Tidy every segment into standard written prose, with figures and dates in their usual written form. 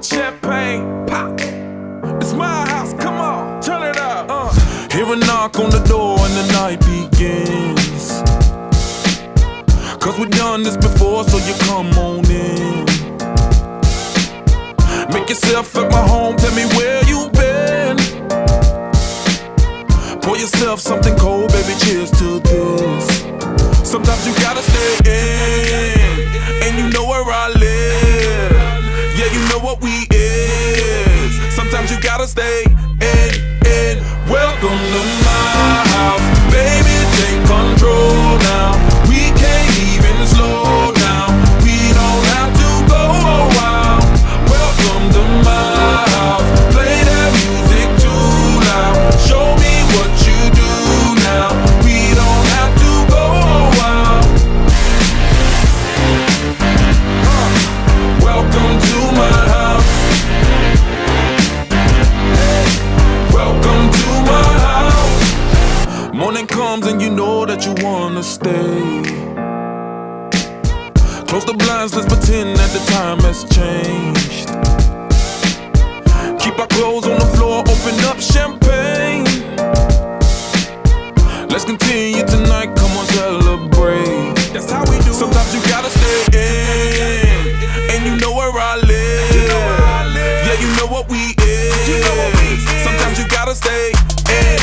with champagne. Pop. It's my house, come on, turn it up. Hear a knock on the door and the night begins. Cause we've done this before, so you come on in. Make yourself at my home, tell me where you been. Pour yourself something cold, baby, cheers to this. Sometimes you gotta stay in, and you know where I live. Yeah, you know what we is. Sometimes you gotta stay in. Welcome to my house, baby, take control now. We can't even slow down. We don't have to go a while. Welcome to my house, play that music too loud. Show me what you do now. We don't have to go a while. Welcome to my house. Welcome to my house. Morning comes and you know that you wanna stay. Close the blinds, let's pretend that the time has changed. Keep our clothes on the floor, open up champagne. Let's continue tonight, come on, celebrate. That's how we do. Sometimes you gotta stay in, and you know where I live. Yeah, you know what we is. Sometimes you gotta stay in.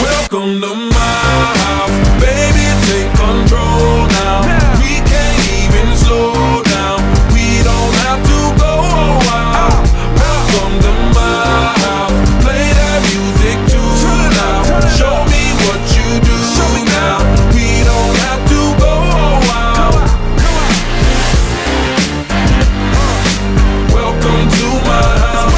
Welcome to my house, baby, take control now. We can't even slow down. We don't have to go a while. Welcome to my house, play that music too loud. Show me what you do now. We don't have to go a while. Welcome to my house.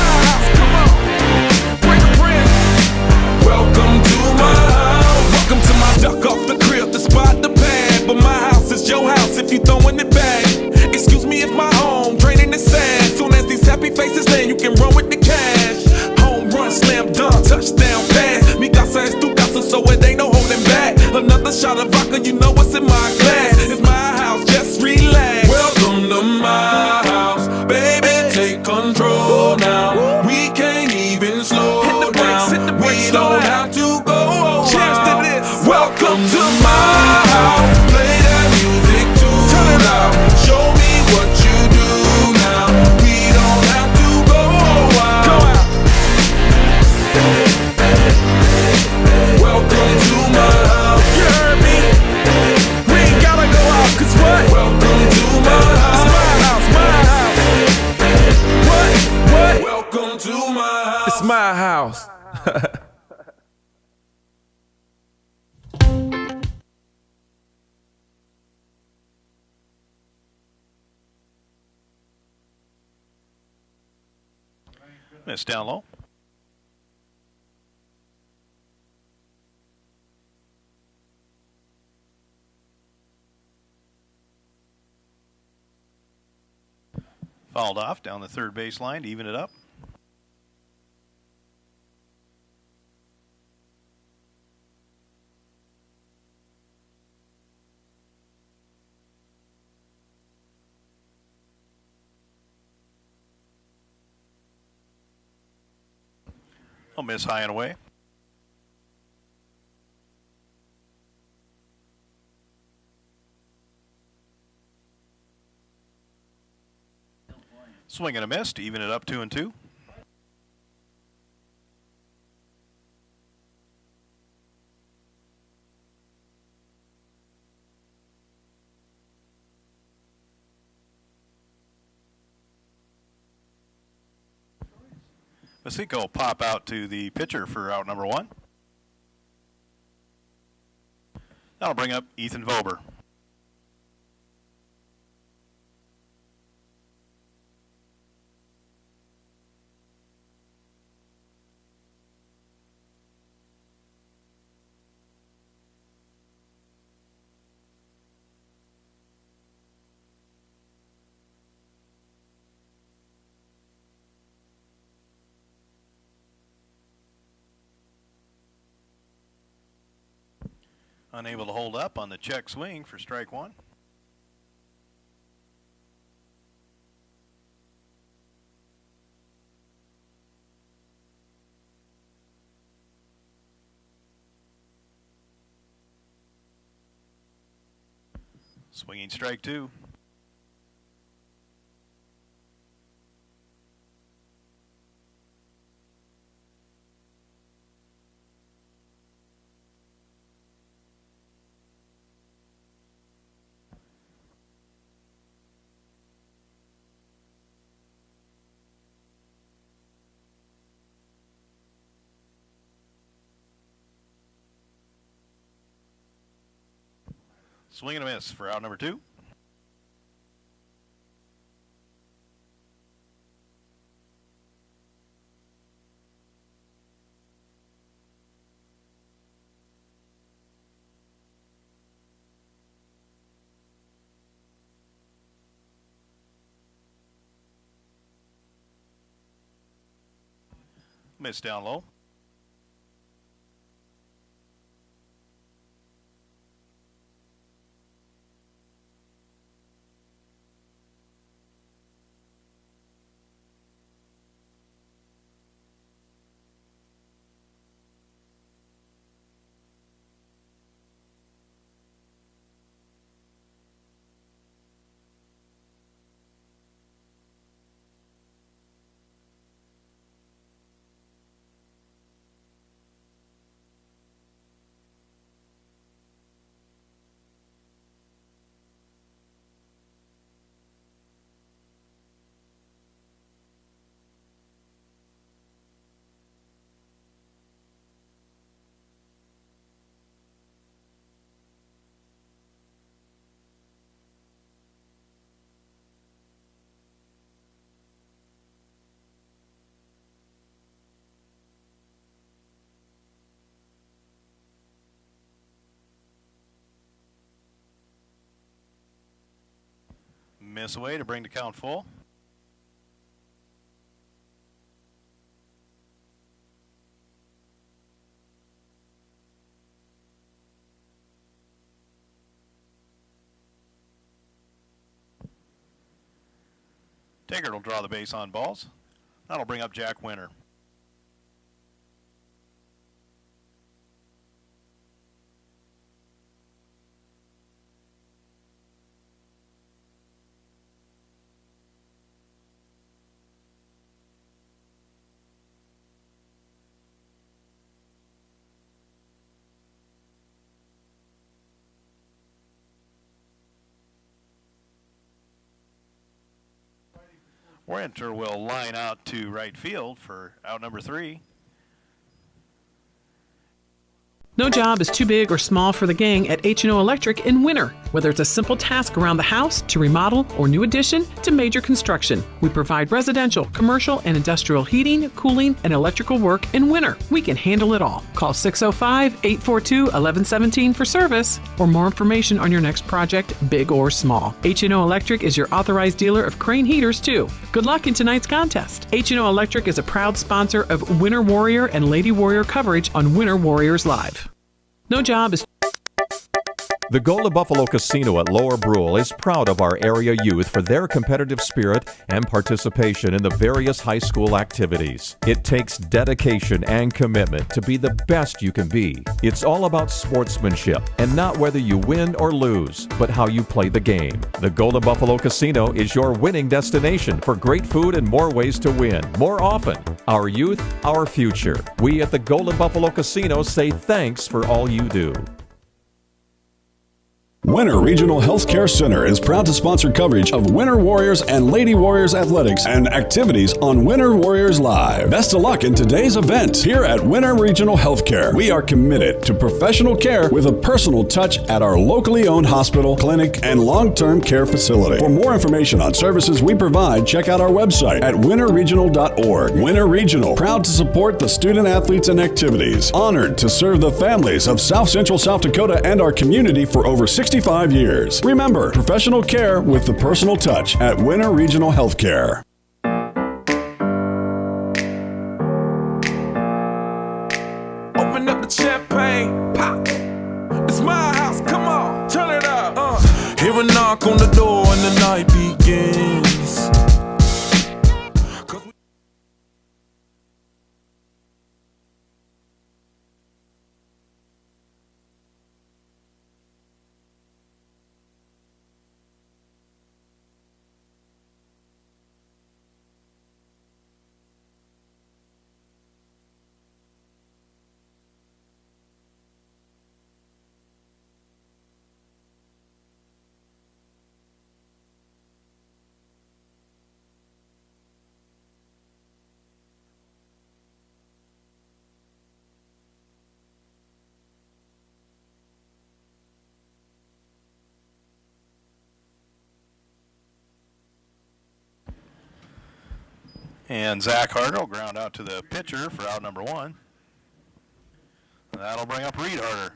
Welcome to my house. Welcome to my duck off the crib, the spot, the pad. But my house is your house if you throwing it back. Excuse me if my home draining is sad. Soon as these happy faces land, you can run with the cash. Home run, slam dunk, touchdown pass. Mi casa es tu casa, so it ain't no holding back. Another shot of vodka, you know what's in my glass. It's my house, just relax. Welcome to my house, baby, take control now. We can't even slow down. We don't have to go a while. Welcome to my house, play that music too loud. Show me what you do now. We don't have to go a while. Welcome to my house. You heard me? We ain't gotta go out, cause what? Welcome to my house. It's my house, my house. What? Welcome to my house. It's my house. Miss down low. Fouled off down the third baseline to even it up. I'll miss high and away. Swing and a miss to even it up 2-2. Masico will pop out to the pitcher for out number 1. That'll bring up Ethan Vober. Unable to hold up on the check swing for strike 1. Swinging strike 2. Swing and a miss for out number 2. Miss down low. Miss away to bring the count full. Taggart will draw the base on balls. That'll bring up Jack Winter. Winter will line out to right field for out number 3. No job is too big or small for the gang at H&O Electric in winter. Whether it's a simple task around the house, to remodel, or new addition, to major construction, we provide residential, commercial, and industrial heating, cooling, and electrical work in winter. We can handle it all. Call 605-842-1117 for service or more information on your next project, big or small. H&O Electric is your authorized dealer of Crane heaters, too. Good luck in tonight's contest. H&O Electric is a proud sponsor of Winter Warrior and Lady Warrior coverage on Winter Warriors Live. No job is... The Golden Buffalo Casino at Lower Brule is proud of our area youth for their competitive spirit and participation in the various high school activities. It takes dedication and commitment to be the best you can be. It's all about sportsmanship and not whether you win or lose, but how you play the game. The Golden Buffalo Casino is your winning destination for great food and more ways to win. More often, our youth, our future. We at the Golden Buffalo Casino say thanks for all you do. Winter Regional Healthcare Center is proud to sponsor coverage of Winter Warriors and Lady Warriors athletics and activities on Winter Warriors Live. Best of luck in today's event. Here at Winter Regional Healthcare, we are committed to professional care with a personal touch at our locally owned hospital, clinic, and long-term care facility. For more information on services we provide, check out our website at winterregional.org. Winter Regional, proud to support the student athletes and activities. Honored to serve the families of South Central South Dakota and our community for over 65 years. Remember, professional care with the personal touch at Winter Regional Healthcare. Open up the champagne, pop. It's my house, come on, turn it up. Hear a knock on the door and the night begins. And Zach Harder will ground out to the pitcher for out number 1. And that'll bring up Reed Harder.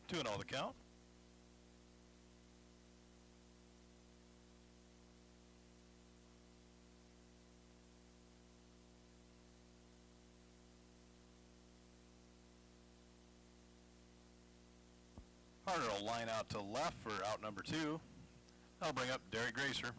Two and all the count. Harder will line out to left for out number 2. That'll bring up Derek Gracer.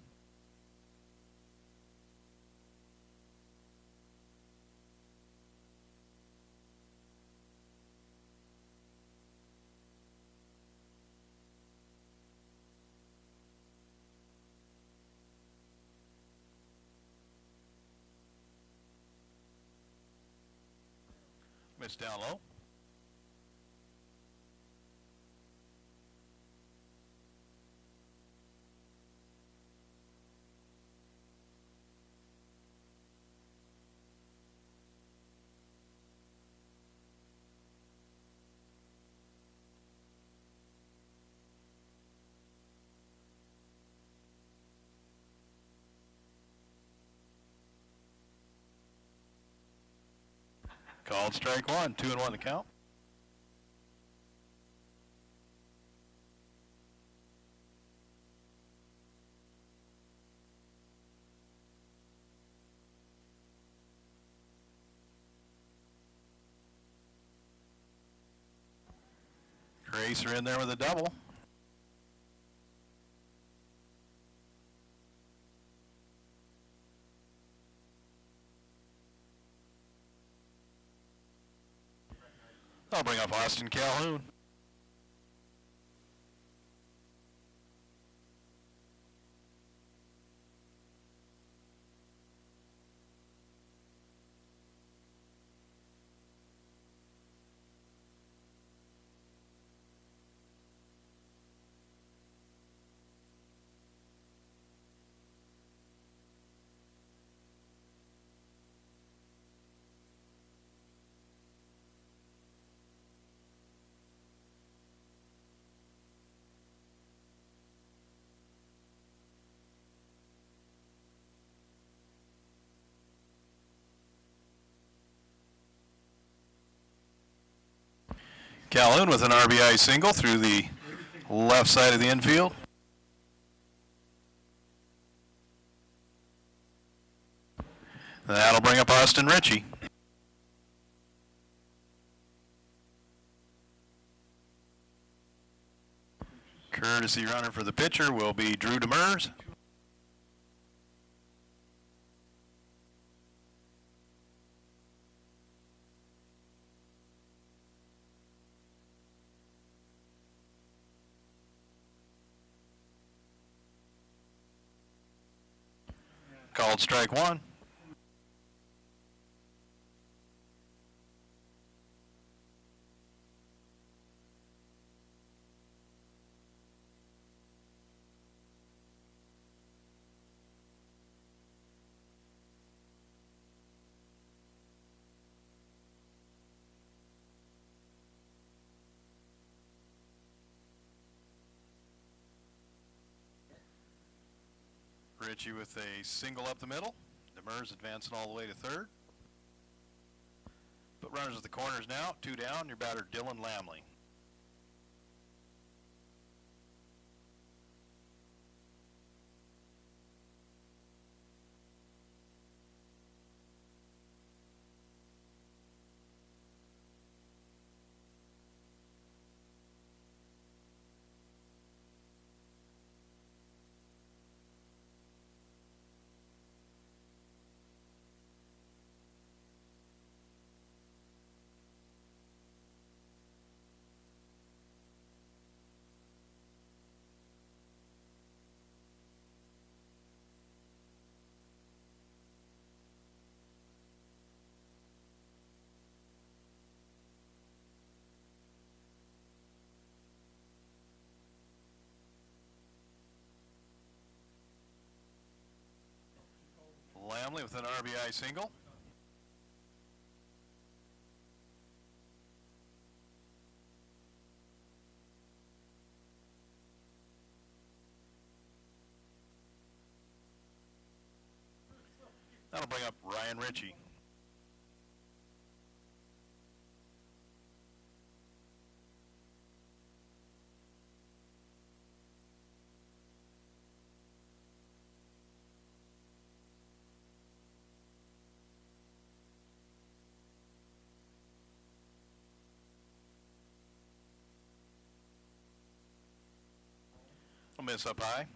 Mitch down low. Called strike 1, 2-1 the count. Gracer in there with a double. I'll bring up Austin Calhoun. Calhoun with an RBI single through the left side of the infield. That'll bring up Austin Ritchie. Courtesy runner for the pitcher will be Drew Demers. Called strike 1. Ritchie with a single up the middle. Demers advancing all the way to third. Put runners at the corners now. 2 down. Your batter, Dylan Lamley. family with an RBI single. That'll bring up Ryan Ritchie. I'll miss up high.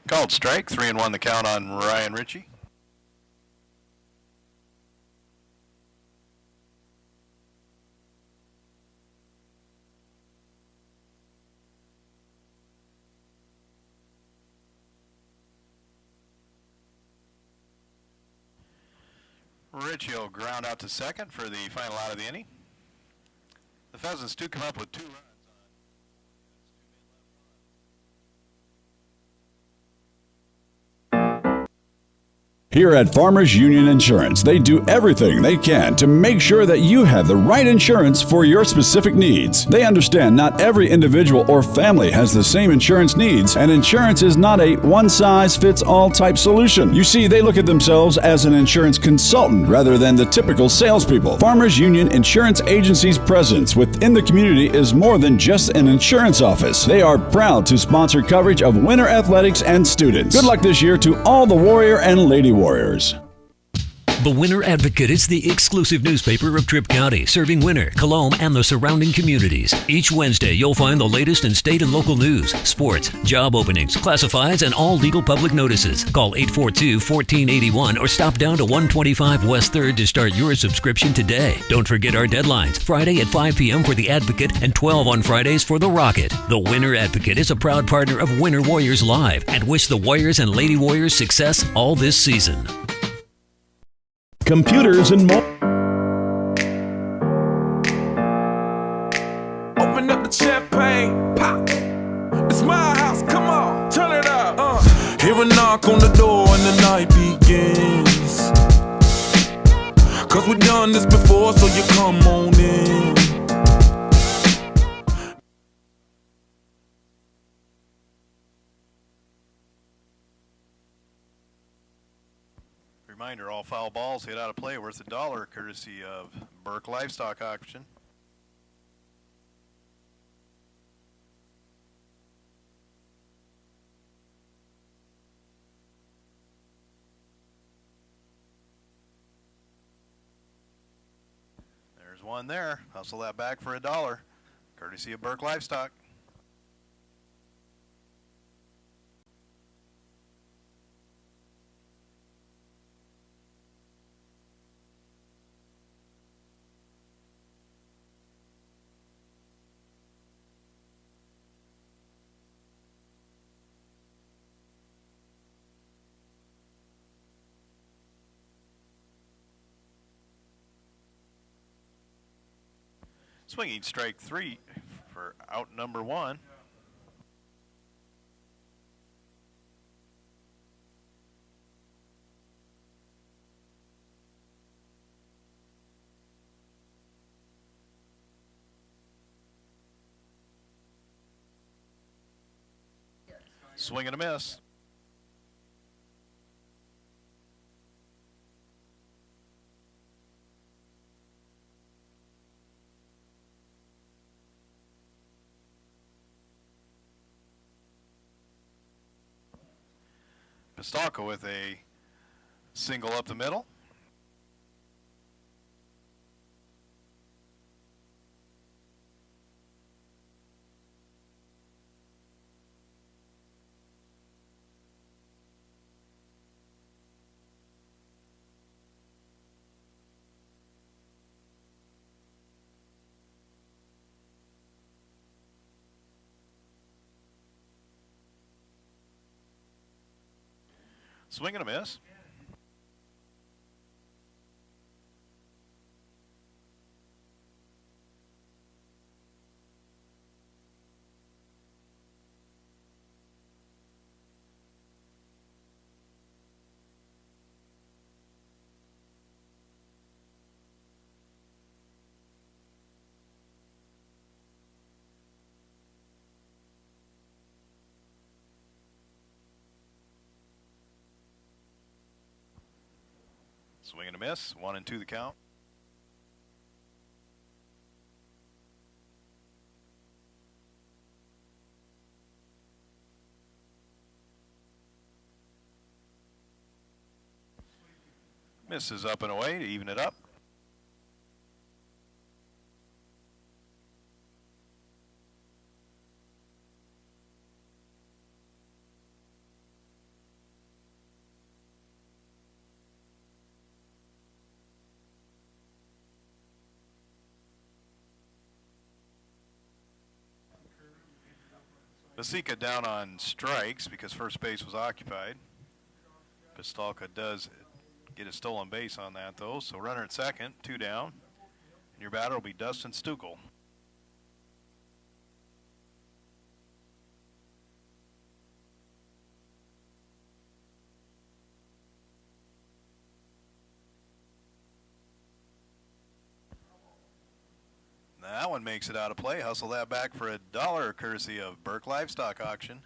Called strike, 3-1 the count on Ryan Ritchie. Ritchie will ground out to second for the final out of the inning. The Pheasants do come up with 2 runs. Here at Farmers Union Insurance, they do everything they can to make sure that you have the right insurance for your specific needs. They understand not every individual or family has the same insurance needs, and insurance is not a one-size-fits-all type solution. You see, they look at themselves as an insurance consultant rather than the typical salespeople. Farmers Union Insurance Agency's presence within the community is more than just an insurance office. They are proud to sponsor coverage of winter athletics and students. Good luck this year to all the Warrior and Lady Warriors. The Winter Advocate is the exclusive newspaper of Tripp County, serving Winter, Colome, and the surrounding communities. Each Wednesday, you'll find the latest in state and local news, sports, job openings, classifieds, and all legal public notices. Call 842-1481 or stop down to 125 West 3rd to start your subscription today. Don't forget our deadlines, Friday at 5 p.m. for the Advocate and 12 on Fridays for the Rocket. The Winter Advocate is a proud partner of Winter Warriors Live and wish the Warriors and Lady Warriors success all this season. Computers and more. Open up the champagne, pop. It's my house, come on, turn it up. Hear a knock on the door and the night begins. 'Cause we've done this before, so you come on in. Reminder, all foul balls hit out of play worth $1, courtesy of Burke Livestock Auction. There's one there. Hustle that back for $1, courtesy of Burke Livestock. Swinging strike 3 for out number 1. Swing and a miss. Pistalka with a single up the middle. Swing and a miss. Swing and a miss. 1-2 the count. Misses up and away to even it up. Pasika down on strikes because first base was occupied. Pistalka does get a stolen base on that though, so runner at second, 2 down. And your batter will be Dustin Stukel. That one makes it out of play. Hustle that back for $1 courtesy of Burke Livestock Auction.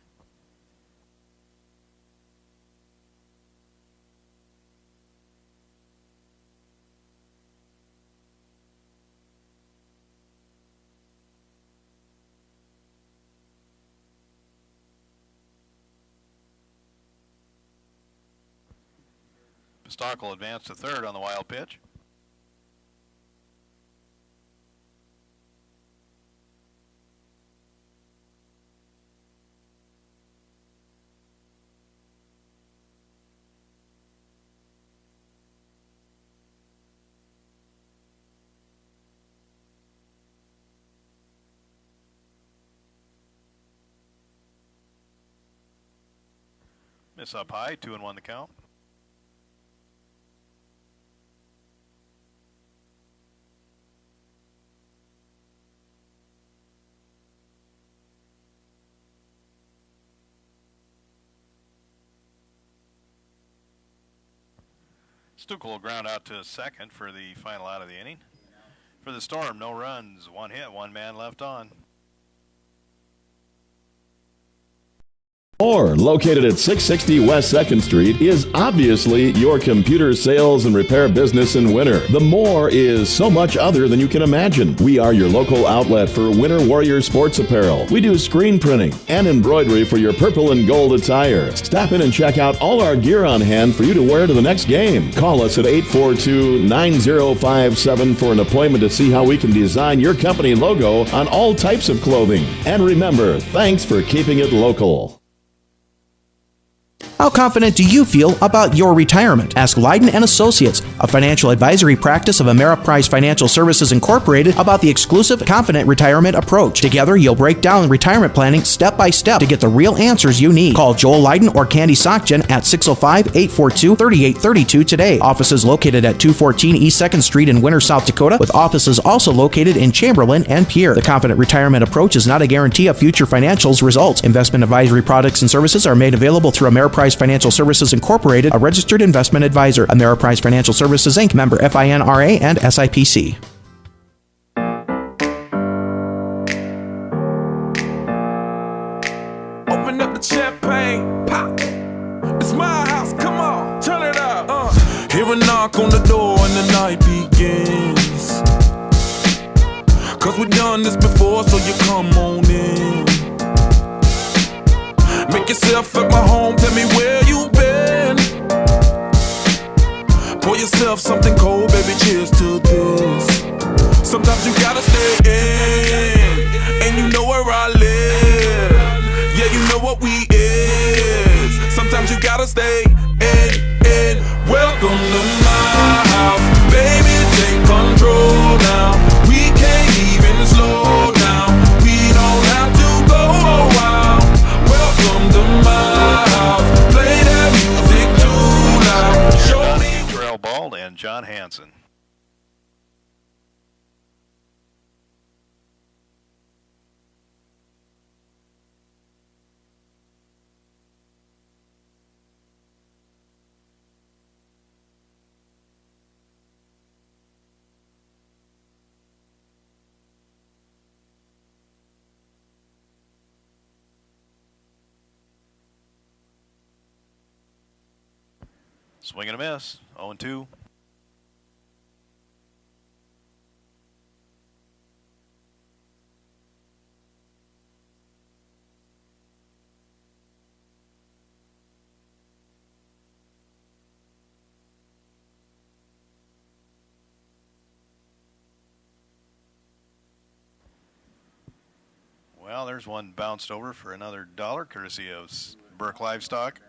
Pistalka will advance to third on the wild pitch. Miss up high, 2-1 the count. Stukel will ground out to second for the final out of the inning. For the Storm, no runs, 1 hit, 1 man left on. More, located at 660 West 2nd Street, is obviously your computer sales and repair business in winter. The More is so much other than you can imagine. We are your local outlet for Winter Warrior sports apparel. We do screen printing and embroidery for your purple and gold attire. Stop in and check out all our gear on hand for you to wear to the next game. Call us at 842-9057 for an appointment to see how we can design your company logo on all types of clothing. And remember, thanks for keeping it local. How confident do you feel about your retirement? Ask Leiden & Associates, a financial advisory practice of Ameriprise Financial Services Incorporated, about the exclusive Confident Retirement approach. Together, you'll break down retirement planning step by step to get the real answers you need. Call Joel Leiden or Candy Sockgen at 605-842-3832 today. Offices located at 214 East 2nd Street in Winter, South Dakota, with offices also located in Chamberlain and Pierre. The Confident Retirement approach is not a guarantee of future financials results. Investment advisory products and services are made available through Ameriprise Financial Services Incorporated, a registered investment advisor. Ameriprise Financial Services Inc., member FINRA and SIPC. Open up the champagne, pop. It's my house, come on, turn it up. Hear a knock on the door and the night begins. Cause we've done this before, so you come on in. Make yourself at my home, tell me where you been. Pour yourself something cold, baby, cheers to this. Sometimes you gotta stay in, and you know where I live. Yeah, you know what we is. Sometimes you gotta stay in. Welcome to my house, baby, take control now. We can't even slow down. We don't have to go a while. Welcome to my house. Play that music too loud. Show me. Trail Ball and John Hanson. Swing and a miss. 0-2. Well, there's one bounced over for another $1, courtesy of Burke Livestock.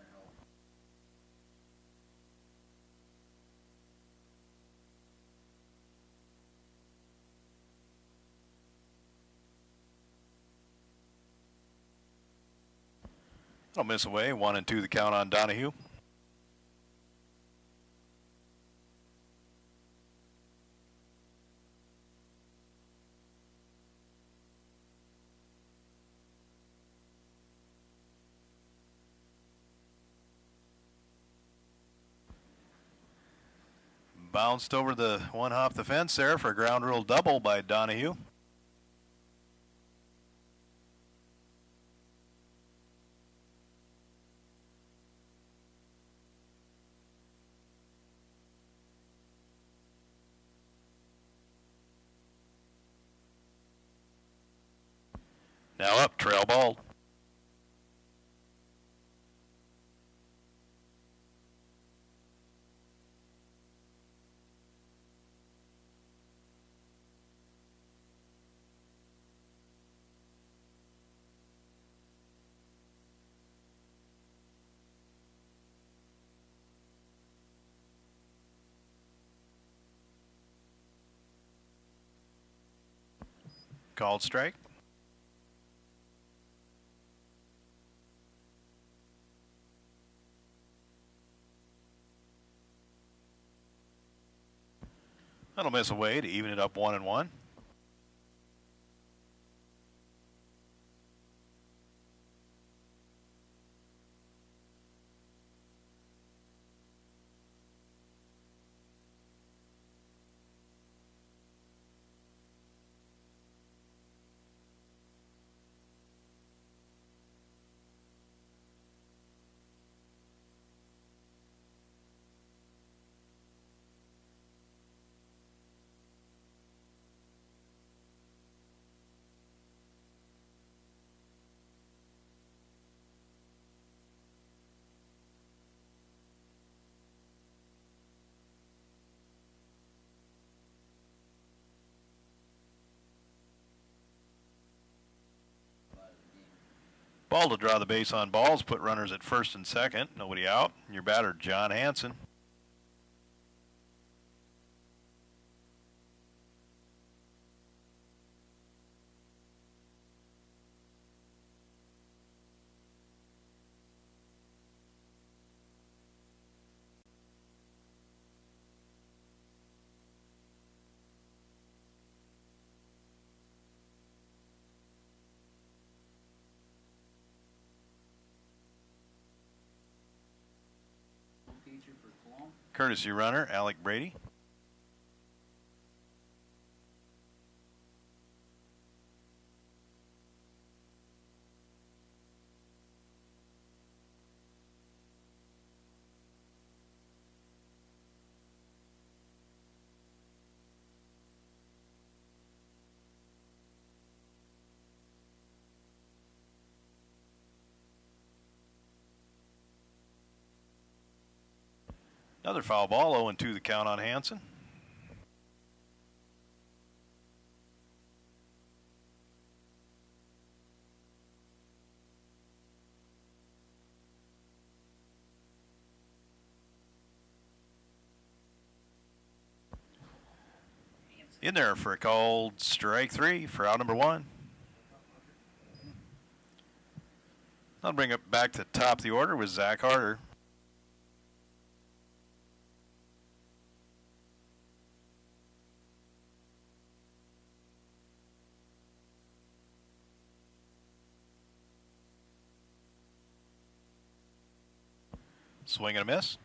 That'll miss away. 1-2 the count on Donahue. Bounced over the one hop the fence there for a ground rule double by Donahue. Now up, trail ball. Called strike. That'll miss away to even it up 1-1. Ball to draw the base on balls, put runners at first and second, nobody out. Your batter, John Hanson. Courtesy runner, Alec Brady. Another foul ball, 0-2 the count on Hansen. In there for a called strike 3 for out number 1. I'll bring it back to the top of the order with Zach Harder. Swing and a miss.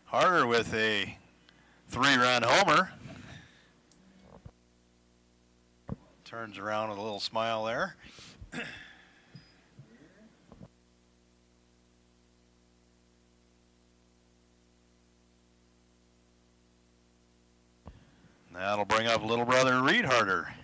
Harder with a 3-run homer. Turns around with a little smile there. That'll bring up little brother Reed Harder.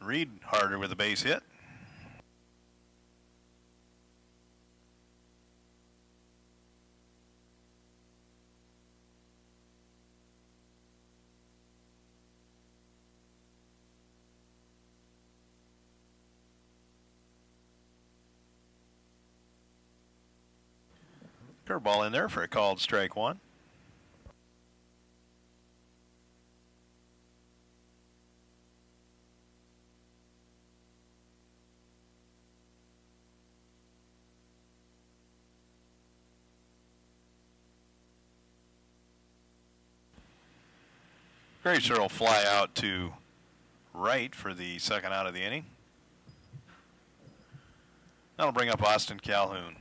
Reed Harder with a base hit. Curveball in there for a called strike 1. Gracer will fly out to right for the second out of the inning. That'll bring up Austin Calhoun.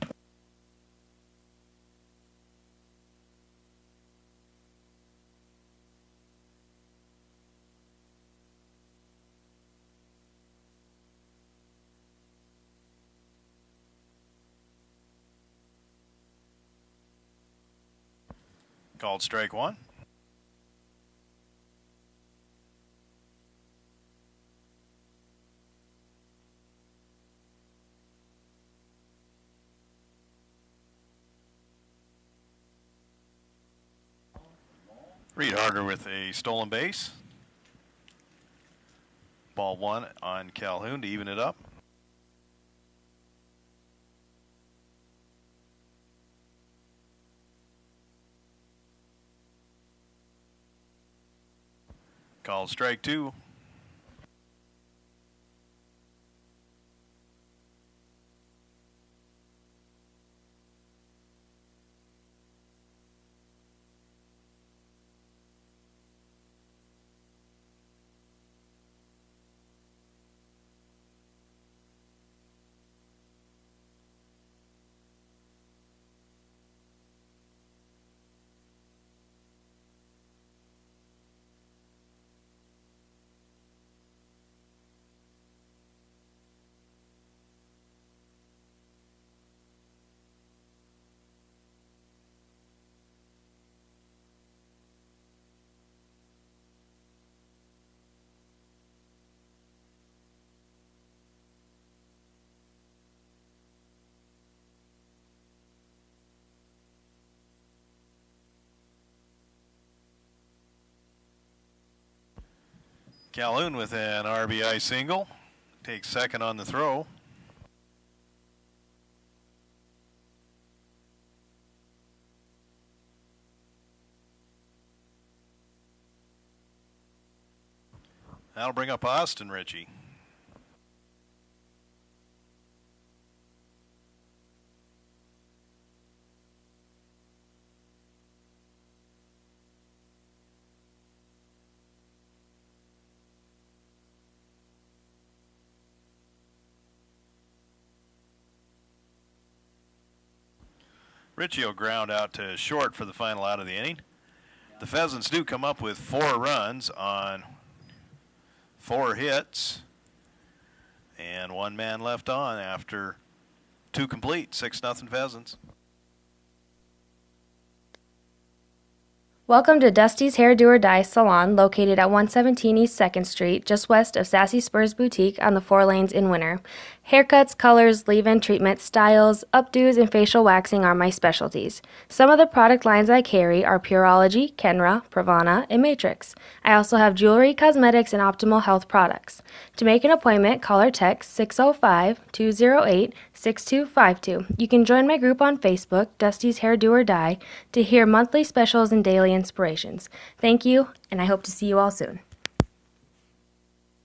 Called strike 1. Reed Harder with a stolen base. Ball 1 on Calhoun to even it up. Called strike 2. Calhoun with an RBI single. Takes second on the throw. That'll bring up Austin Ritchie. Ritchie will ground out to short for the final out of the inning. The Pheasants do come up with 4 runs on 4 hits, and 1 man left on after 2 complete. 6-0 Pheasants. Welcome to Dusty's Hair Do or Die Salon, located at 117 East 2nd Street, just west of Sassy Spurs Boutique on the 4 lanes in Winter. Haircuts, colors, leave-in treatments, styles, updos, and facial waxing are my specialties. Some of the product lines I carry are Pureology, Kenra, Pravana, and Matrix. I also have jewelry, cosmetics, and optimal health products. To make an appointment, call or text 605-208-6252. You can join my group on Facebook, Dusty's Hair Do or Die, to hear monthly specials and daily inspirations. Thank you, and I hope to see you all soon.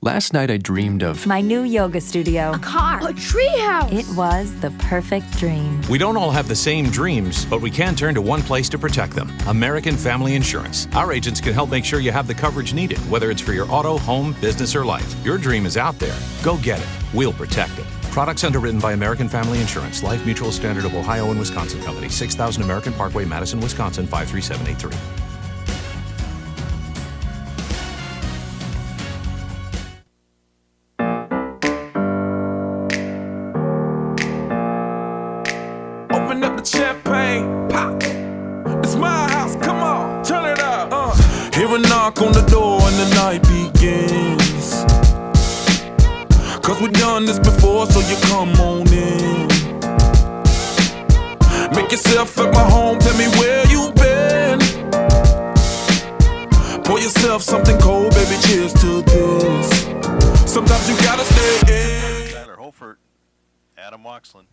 Last night I dreamed of my new yoga studio, a car, a treehouse. It was the perfect dream. We don't all have the same dreams, but we can turn to one place to protect them: American Family Insurance. Our agents can help make sure you have the coverage needed, whether it's for your auto, home, business, or life. Your dream is out there. Go get it. We'll protect it. Products underwritten by American Family Insurance. Life Mutual Standard of Ohio and Wisconsin Company. 6000 American Parkway, Madison, Wisconsin, 53783. Open up the champagne, pop. It's my house, come on, turn it up. Hear a knock on the door and the night begins. Cause we've done this before, so you come on in. Make yourself at my home, tell me where you been. Pour yourself something cold, baby, cheers to this. Sometimes you gotta stay in. Tyler Holford, Adam Waxlin.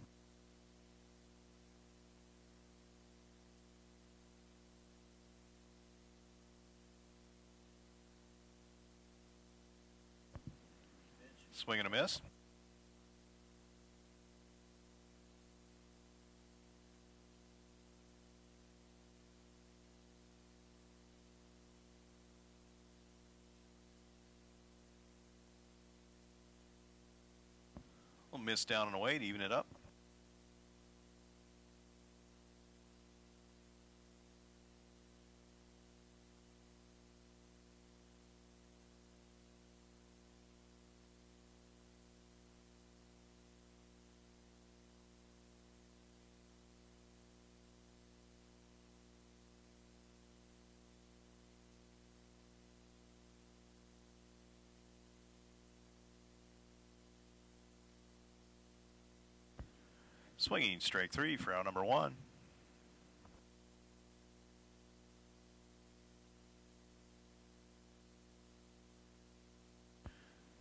Swing and a miss. We'll miss down and away to even it up. Swinging strike 3 for out number 1.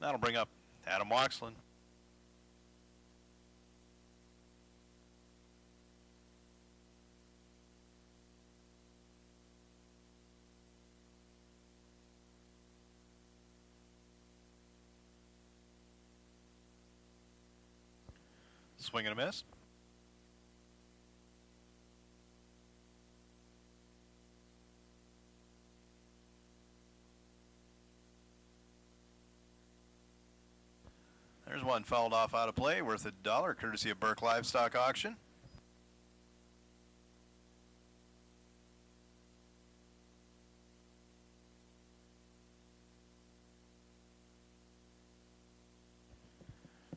That'll bring up Adam Waxlin. Swing and a miss. There's one fouled off out of play, worth $1, courtesy of Burke Livestock Auction.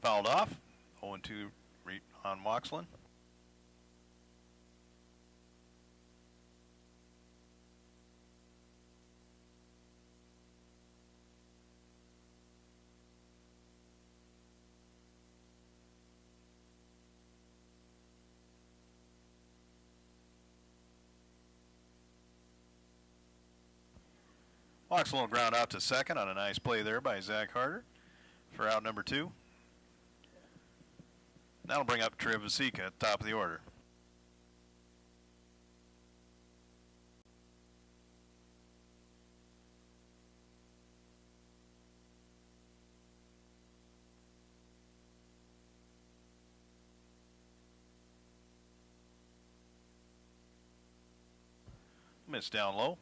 Fouled off. 0-2 on Waxlin. Walks a little ground out to second on a nice play there by Zach Harder for out number 2. That'll bring up Trev Vasika at the top of the order. Miss down low.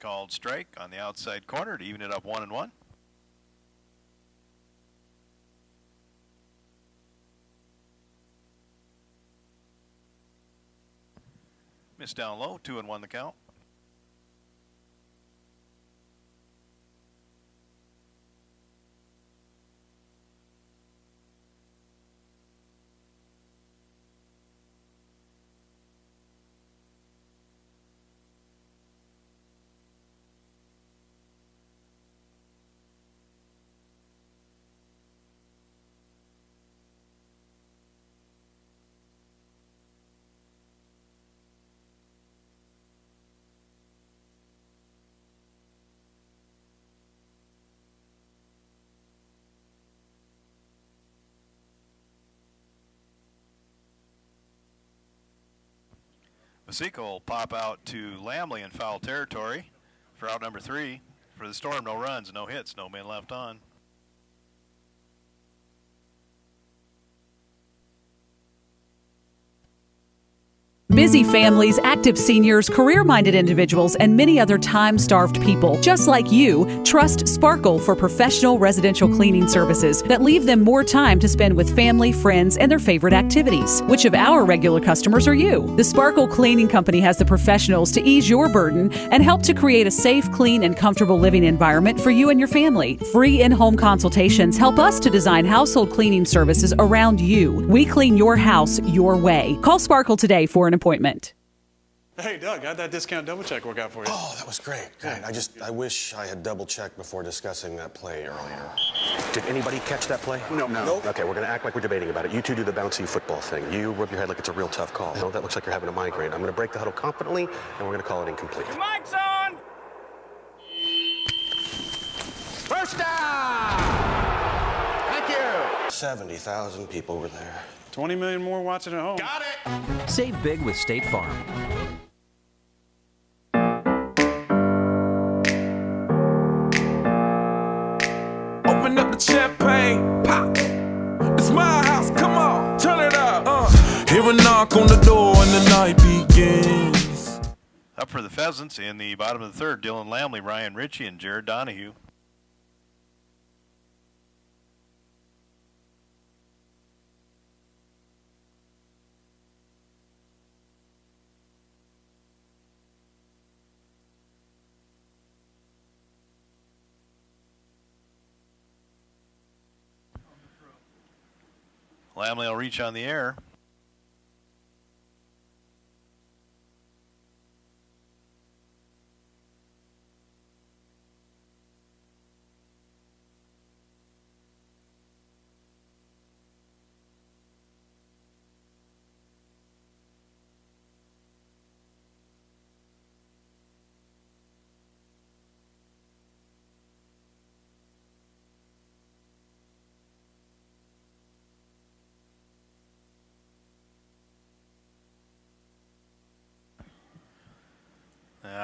Called strike on the outside corner to even it up 1-1. Miss down low, 2-1 the count. Vasika will pop out to Lamley in foul territory for out number 3. For the Storm, no runs, no hits, no men left on. Busy families, active seniors, career-minded individuals, and many other time-starved people, just like you, trust Sparkle for professional residential cleaning services that leave them more time to spend with family, friends, and their favorite activities. Which of our regular customers are you? The Sparkle Cleaning Company has the professionals to ease your burden and help to create a safe, clean, and comfortable living environment for you and your family. Free in-home consultations help us to design household cleaning services around you. We clean your house your way. Call Sparkle today for an appointment. Hey, Doug, how'd that discount double check work out for you? Oh, that was great. I wish I had double checked before discussing that play earlier. Did anybody catch that play? No. Nope. Okay, we're gonna act like we're debating about it. You two do the bouncy football thing. You rub your head like it's a real tough call. No, that looks like you're having a migraine. I'm gonna break the huddle confidently, and we're gonna call it incomplete. Your mic's on! First down! Thank you! 70,000 people were there. 20 million more watching at home. Got it! Save big with State Farm. Open up the champagne, pop. It's my house, come on, turn it up. Hear a knock on the door and the night begins. Up for the Pheasants in the bottom of the third, Dylan Lamley, Ryan Ritchie, and Jared Donahue. Lamley will reach on the air.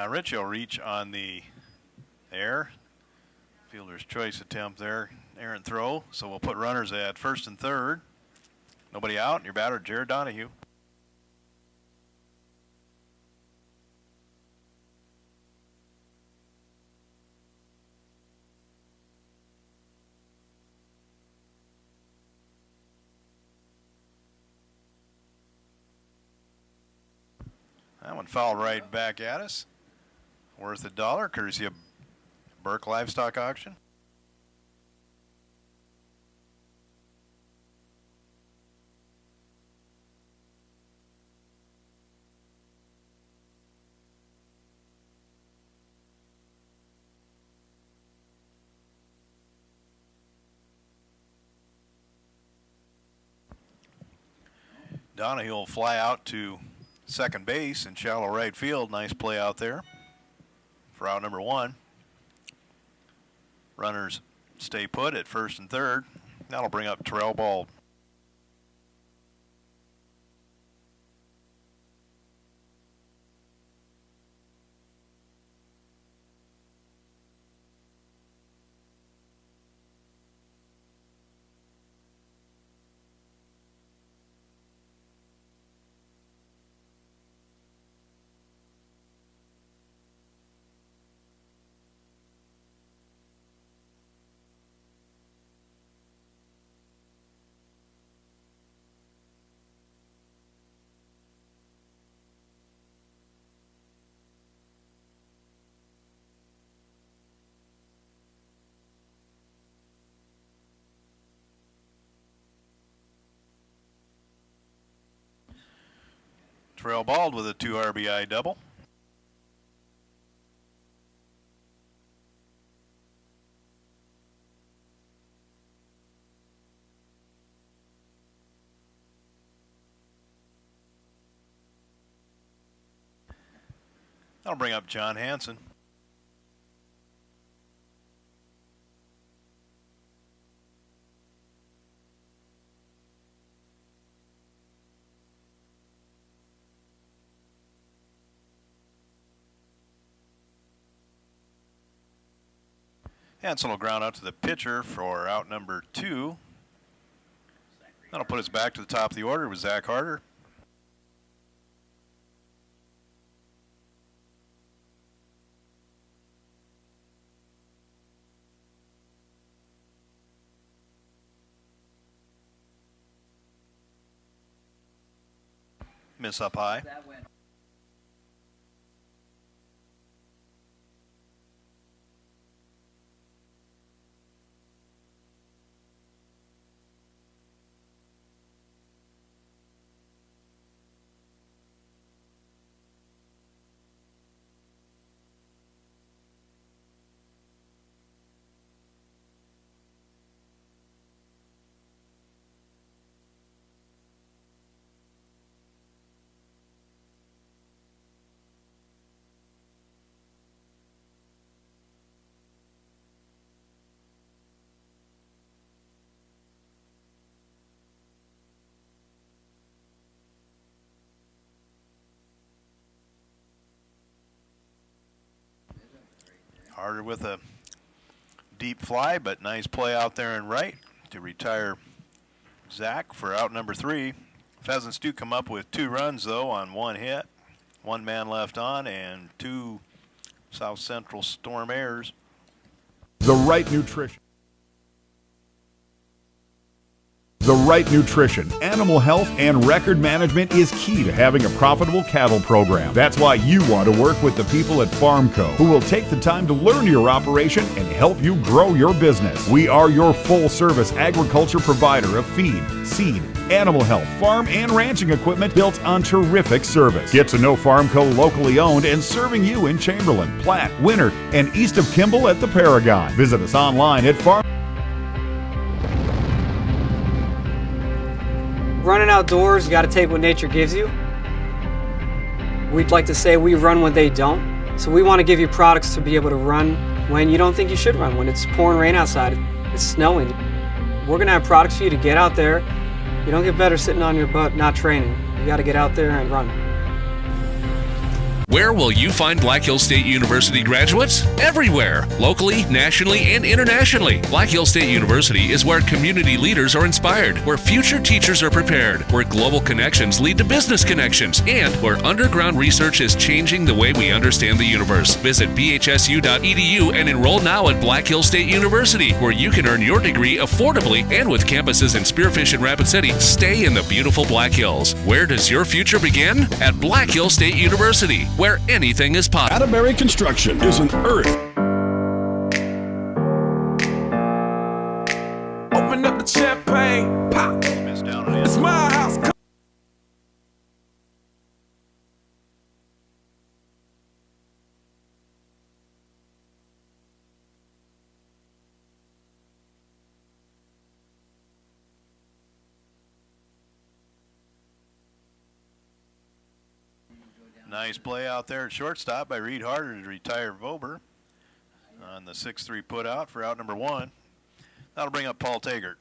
Ritchie will reach on the air. Fielder's choice attempt there. Errant throw. So we'll put runners at first and third. Nobody out. Your batter, Jared Donahue. That one fouled right back at us. Worth $1, courtesy of Burke Livestock Auction. Donahue will fly out to second base in shallow right field. Nice play out there for out number 1. Runners stay put at first and third. That'll bring up Terrell Bald. Terrell Bald with a 2 RBI double. That'll bring up John Hansen. Hansen will ground out to the pitcher for out number 2. That'll put us back to the top of the order with Zach Harder. Miss up high. Harder with a deep fly, but nice play out there in right to retire Zach for out number 3. Pheasants do come up with 2 runs, though, on 1 hit. 1 man left on, and 2 South Central Storm errors. The right nutrition. The right nutrition, animal health, and record management is key to having a profitable cattle program. That's why you want to work with the people at Farmco, who will take the time to learn your operation and help you grow your business. We are your full-service agriculture provider of feed, seed, animal health, farm, and ranching equipment built on terrific service. Get to know Farmco locally owned and serving you in Chamberlain, Platte, Winter, and east of Kimball at the Paragon. Visit us online at Running outdoors, you got to take what nature gives you. We'd like to say we run when they don't. So we want to give you products to be able to run when you don't think you should run, when it's pouring rain outside, it's snowing. We're going to have products for you to get out there. You don't get better sitting on your butt not training. You got to get out there and run. Where will you find Black Hills State University graduates? Everywhere, locally, nationally, and internationally. Black Hills State University is where community leaders are inspired, where future teachers are prepared, where global connections lead to business connections, and where underground research is changing the way we understand the universe. Visit bhsu.edu and enroll now at Black Hills State University, where you can earn your degree affordably and with campuses in Spearfish and Rapid City. Stay in the beautiful Black Hills. Where does your future begin? At Black Hills State University, where anything is possible. Atterbury Construction is an earth. Open up the champagne, pop. It's my house. Nice play out there at shortstop by Reed Harder to retire Vober on the 6-3 put out for out number 1. That'll bring up Paul Taggart.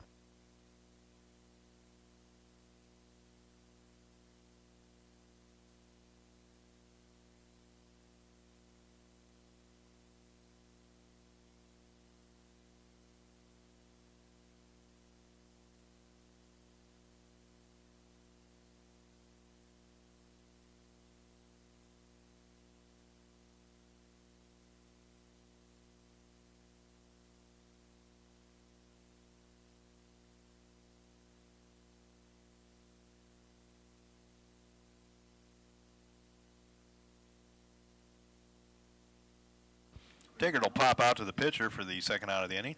Taggart will pop out to the pitcher for the second out of the inning.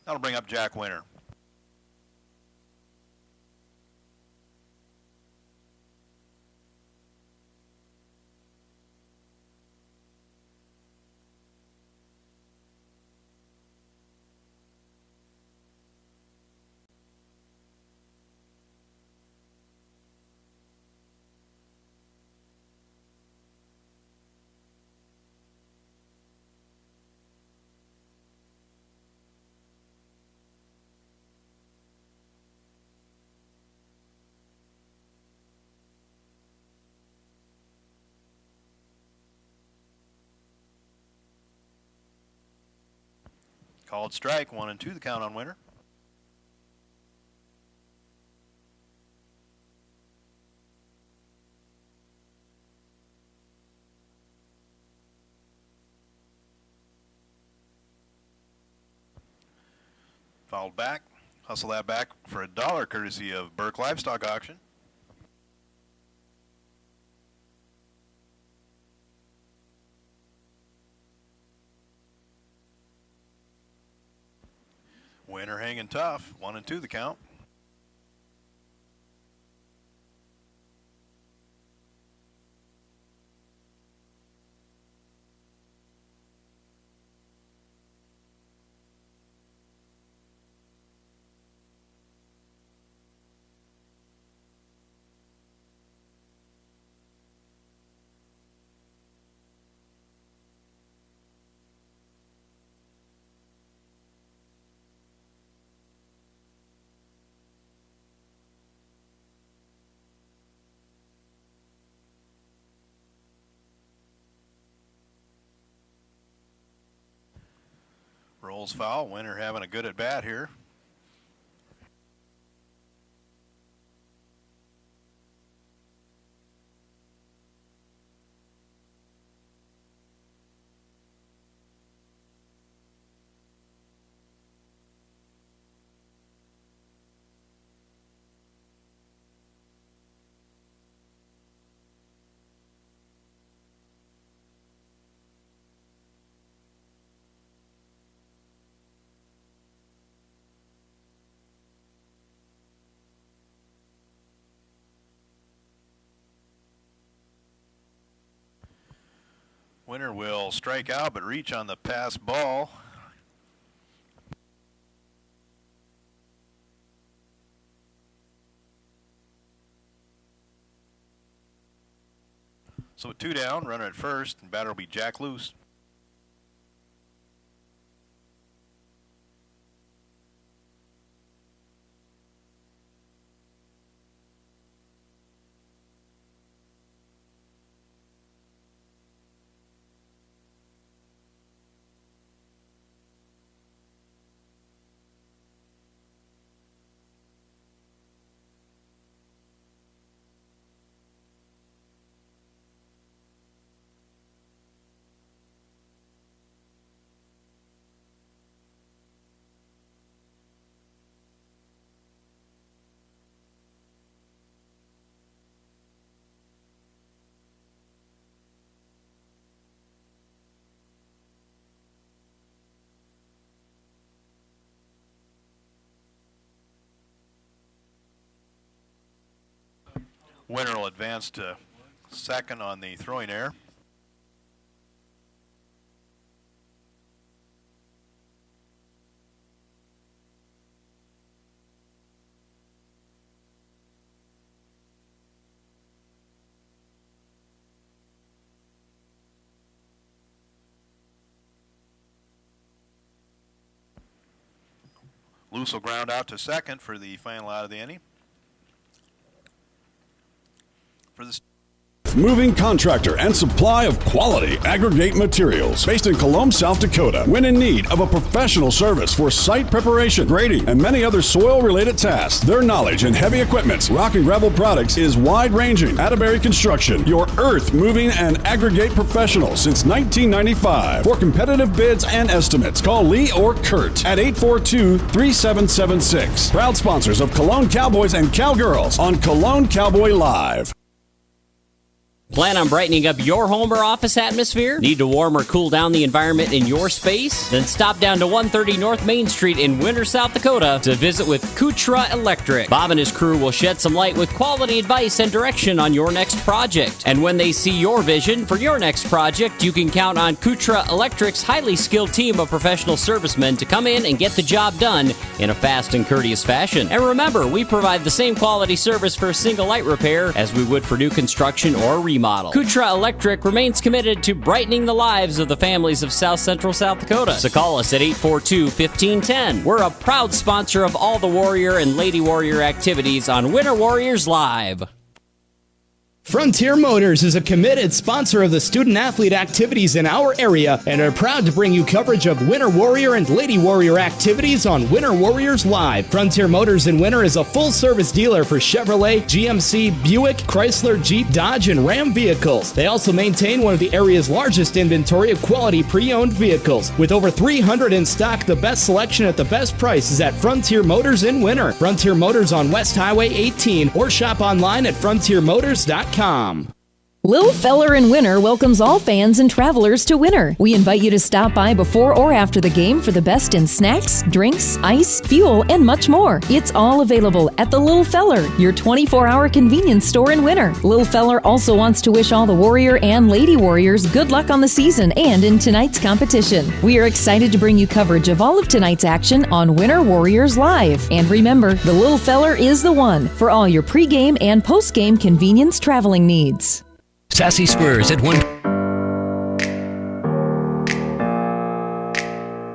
That'll bring up Jack Winter. Called strike, 1-2 the count on Winter. Fouled back. Hustle that back for $1 courtesy of Burke Livestock Auction. Winter hanging tough, 1-2 the count. Rolls foul. Winter having a good at bat here. Winter will strike out but reach on the pass ball. So with 2 down, runner at first, and batter will be Jack Luce. Winter will advance to second on the throwing error. Loose will ground out to second for the final out of the inning. For the Moving contractor and supply of quality aggregate materials based in Colome, South Dakota. When in need of a professional service for site preparation, grading, and many other soil-related tasks, their knowledge in heavy equipment, rock and gravel products is wide-ranging. Atterbury Construction, your earth moving and aggregate professional since 1995. For competitive bids and estimates, call Lee or Kurt at 842-3776. Proud sponsors of Cologne Cowboys and Cowgirls on Cologne Cowboy Live. Plan on brightening up your home or office atmosphere? Need to warm or cool down the environment in your space? Then stop down to 130 North Main Street in Winter, South Dakota to visit with Kutra Electric. Bob and his crew will shed some light with quality advice and direction on your next project. And when they see your vision for your next project, you can count on Kutra Electric's highly skilled team of professional servicemen to come in and get the job done in a fast and courteous fashion. And remember, we provide the same quality service for a single light repair as we would for new construction or remodel. Kutra Electric remains committed to brightening the lives of the families of South Central South Dakota. So call us at 842-1510. We're a proud sponsor of all the Warrior and Lady Warrior activities on Winter Warriors Live. Frontier Motors is a committed sponsor of the student-athlete activities in our area and are proud to bring you coverage of Winter Warrior and Lady Warrior activities on Winter Warriors Live. Frontier Motors in Winter is a full-service dealer for Chevrolet, GMC, Buick, Chrysler, Jeep, Dodge, and Ram vehicles. They also maintain one of the area's largest inventory of quality pre-owned vehicles. With over 300 in stock, the best selection at the best price is at Frontier Motors in Winter. Frontier Motors on West Highway 18 or shop online at frontiermotors.com. Lil Feller in Winter welcomes all fans and travelers to Winter. We invite you to stop by before or after the game for the best in snacks, drinks, ice, fuel, and much more. It's all available at the Lil Feller, your 24-hour convenience store in Winter. Lil Feller also wants to wish all the Warrior and Lady Warriors good luck on the season and in tonight's competition. We are excited to bring you coverage of all of tonight's action on Winter Warriors Live. And remember, the Lil Feller is the one for all your pregame and postgame convenience traveling needs. Sassy Spurs at 1.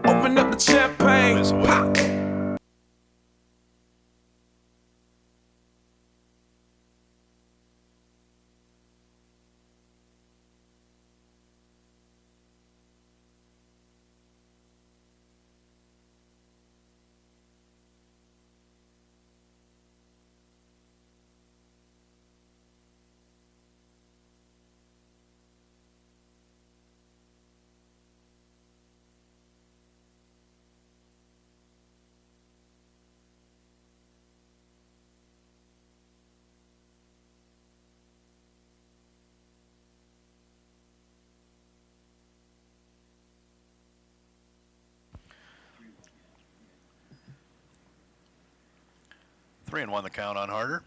Open up the champagne. Pop. Three and one the count on Harder.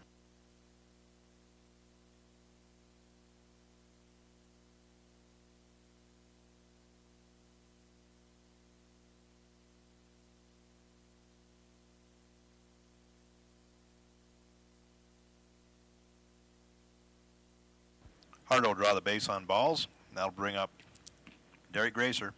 Harder will draw the base on balls. That'll bring up Derek Gracer.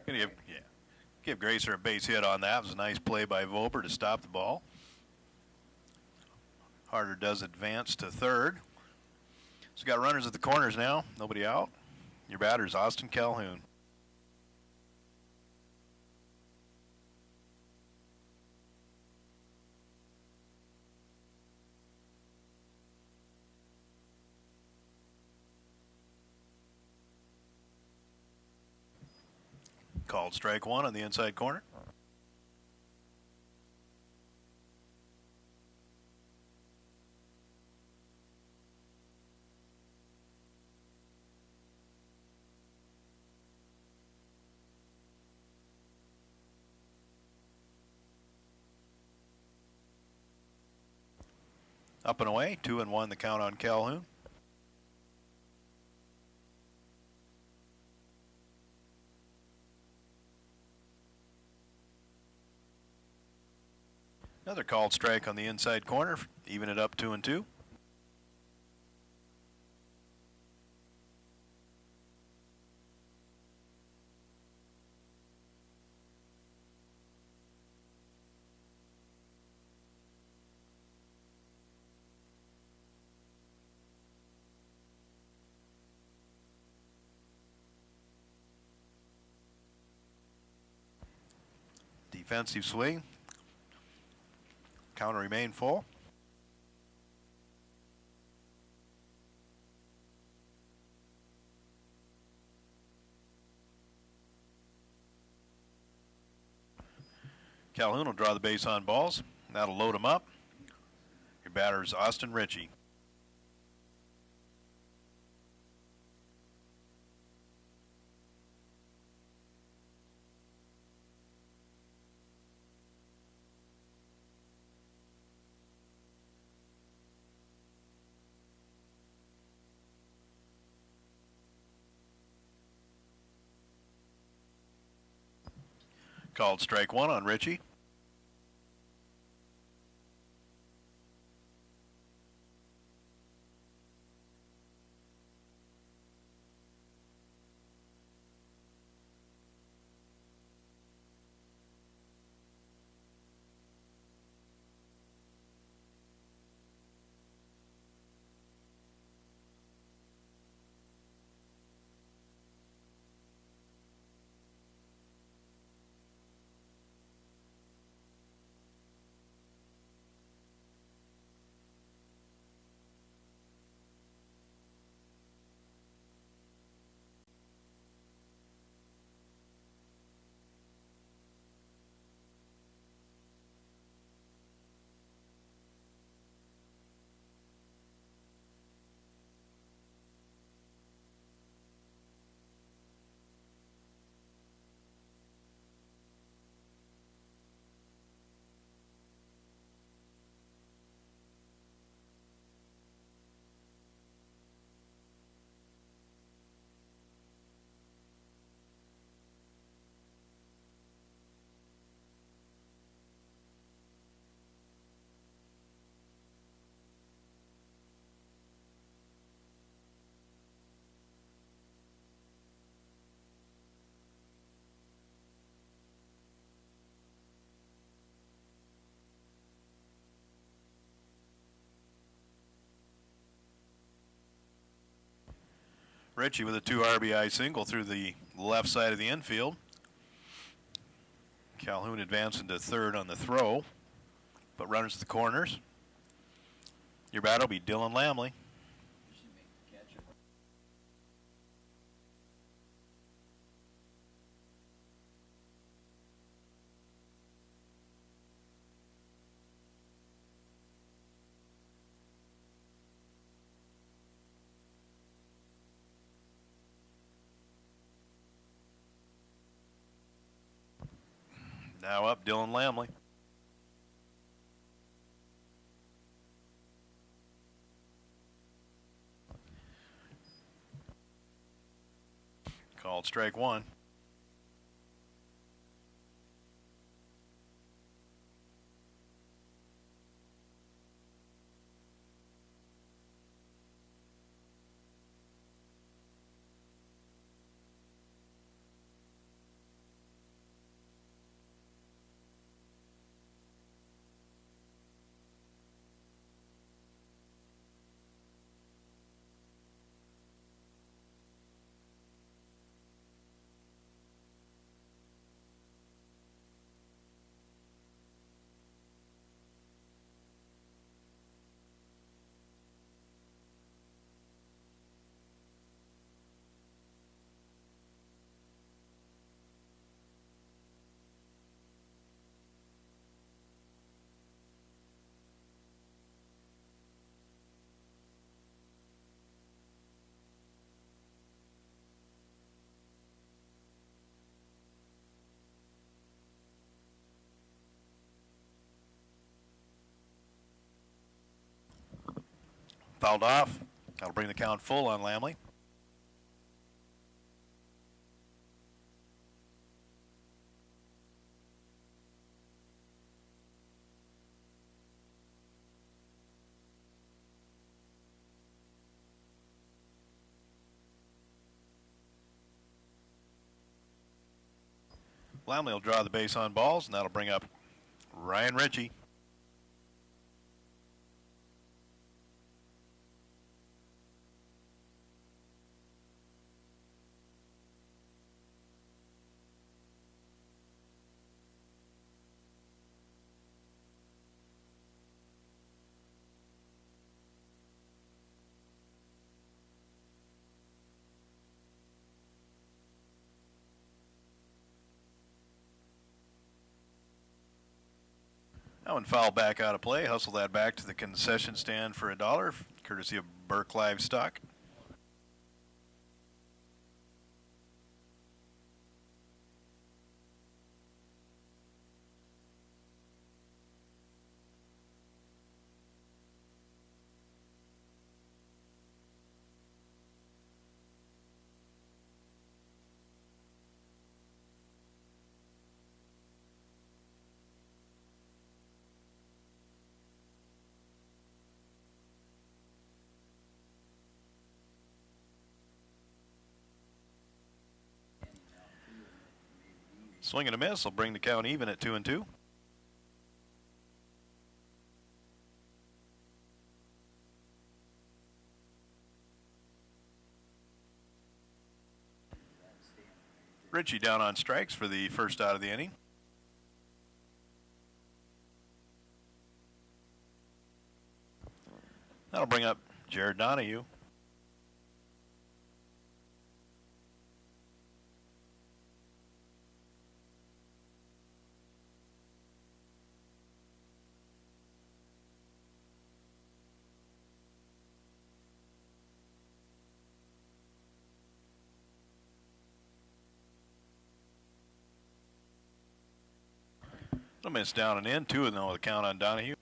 Gonna give Gracer a base hit on that. It was a nice play by Voper to stop the ball. Harder does advance to third. So got runners at the corners now. Nobody out. Your batter's Austin Calhoun. Called strike one on the inside corner. Up and away, 2-1 the count on Calhoun. Another called strike on the inside corner, even it up 2-2. Defensive swing. Counter remain full. Calhoun will draw the base on balls. That'll load him up. Your batter is Austin Ritchie. Called strike one on Ritchie. Ritchie with a 2 RBI single through the left side of the infield. Calhoun advancing to third on the throw, but runners to the corners. Your batter will be Dylan Lamley. Now up, Dylan Lamley. Called strike one. Fouled off. That'll bring the count full on Lamley. Lamley will draw the base on balls, and that'll bring up Ryan Ritchie. That one fouled back out of play. Hustle that back to the concession stand for $1, courtesy of Burke Livestock. Swing and a miss will bring the count even at 2-2. Ritchie down on strikes for the first out of the inning. That'll bring up Jared Donahue. A miss down and in, 2-0 with a count on Donahue.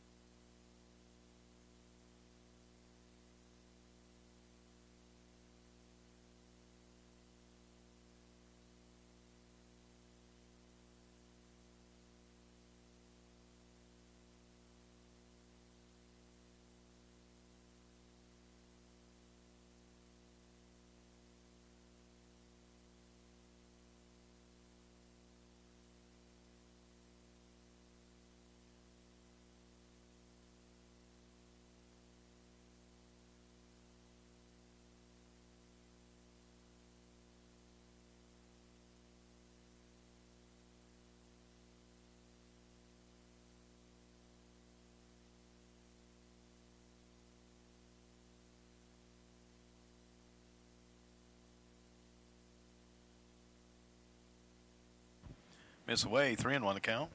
Miss away, 3-1 the count.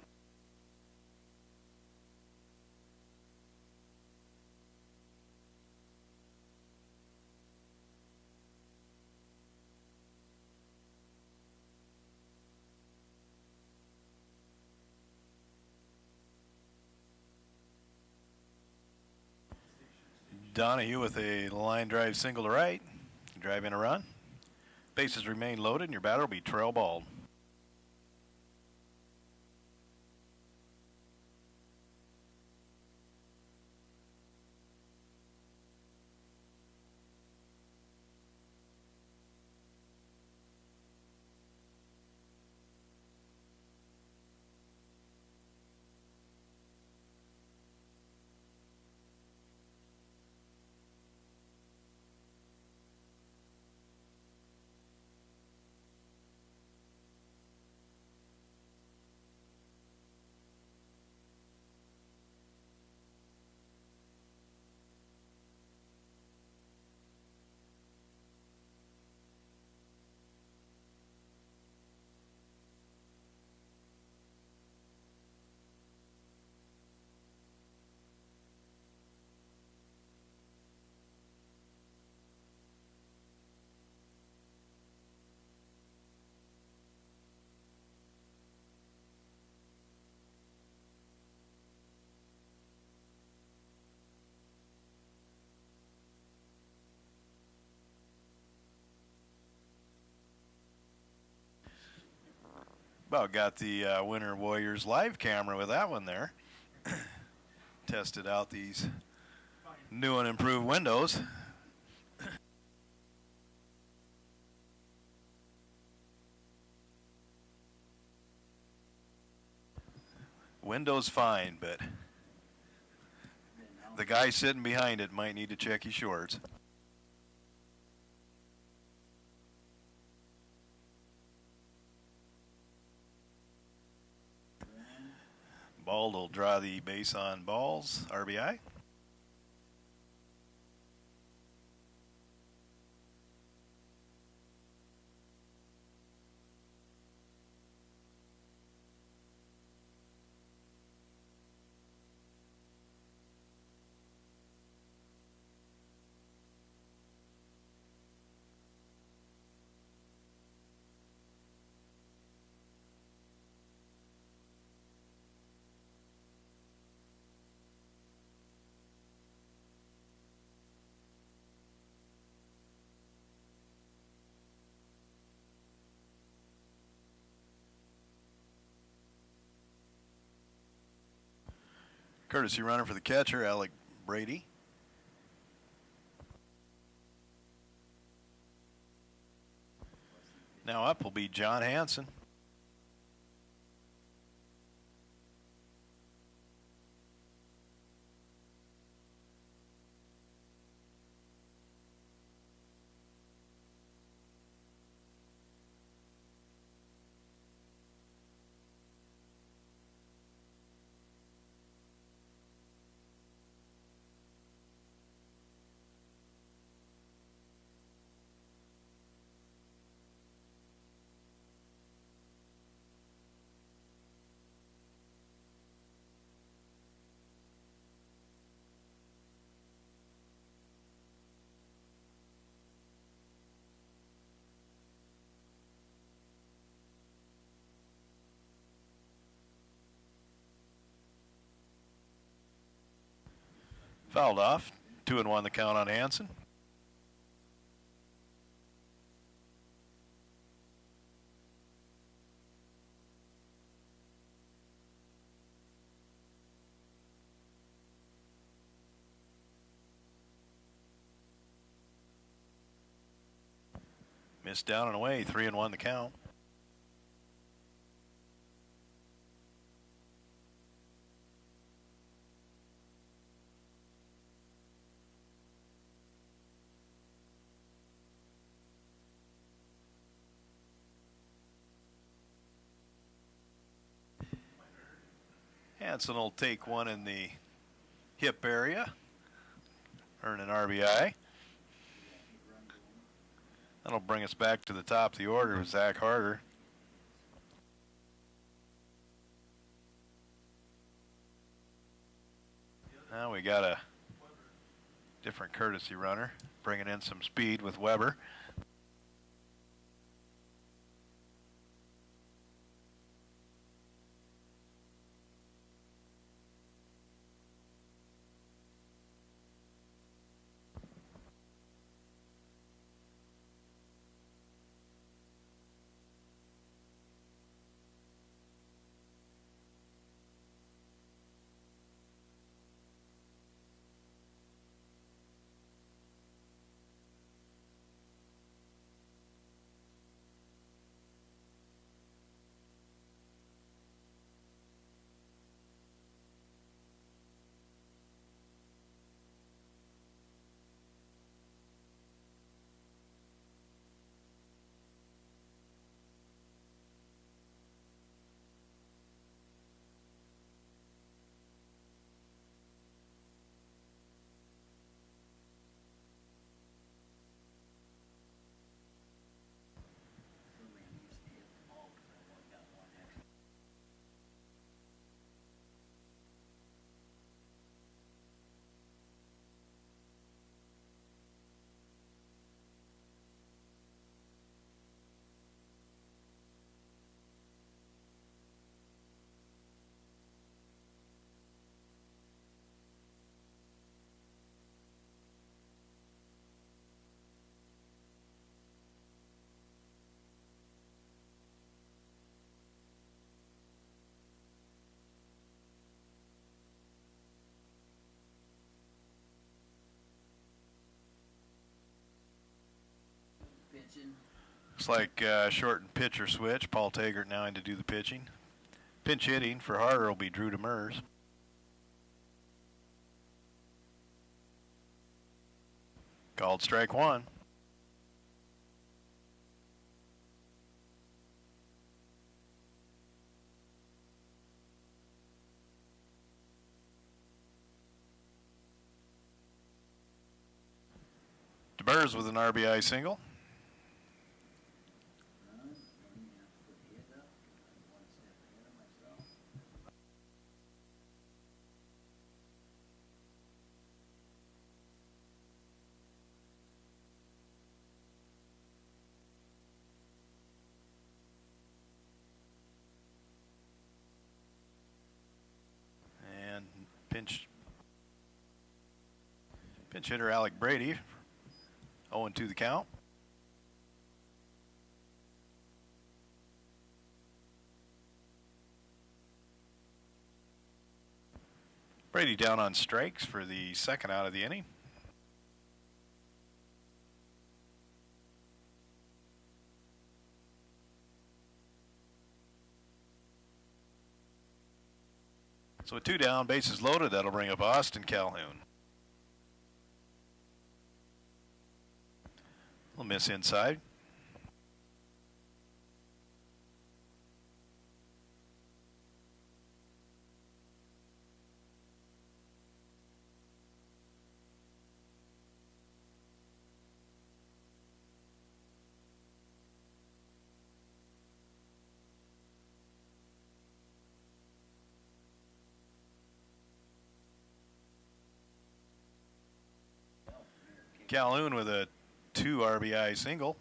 Donahue with a line drive single to right. Drive in a run. Bases remain loaded, and your batter will be Trail Bald. About got the Winter Warriors live camera with that one there. Tested out these new and improved windows. Window's fine, but the guy sitting behind it might need to check his shorts. Bald will draw the base on balls, RBI. Courtesy runner for the catcher, Alec Brady. Now up will be John Hansen. Fouled off. 2-1 the count on Hansen. Missed down and away. 3-1 the count. Hansen will take one in the hip area, earn an RBI. That'll bring us back to the top of the order with Zach Harder. Now we got a different courtesy runner, bringing in some speed with Weber. Looks like shortened pitcher switch. Paul Taggart now in to do the pitching. Pinch hitting for Harder will be Drew Demers. Called strike one. Demers with an RBI single. And pinch hitter Alec Brady. 0-2 the count. Brady down on strikes for the second out of the inning. So with 2 down, bases loaded, that'll bring up Austin Calhoun. Little miss inside. Calhoun with a 2 RBI single.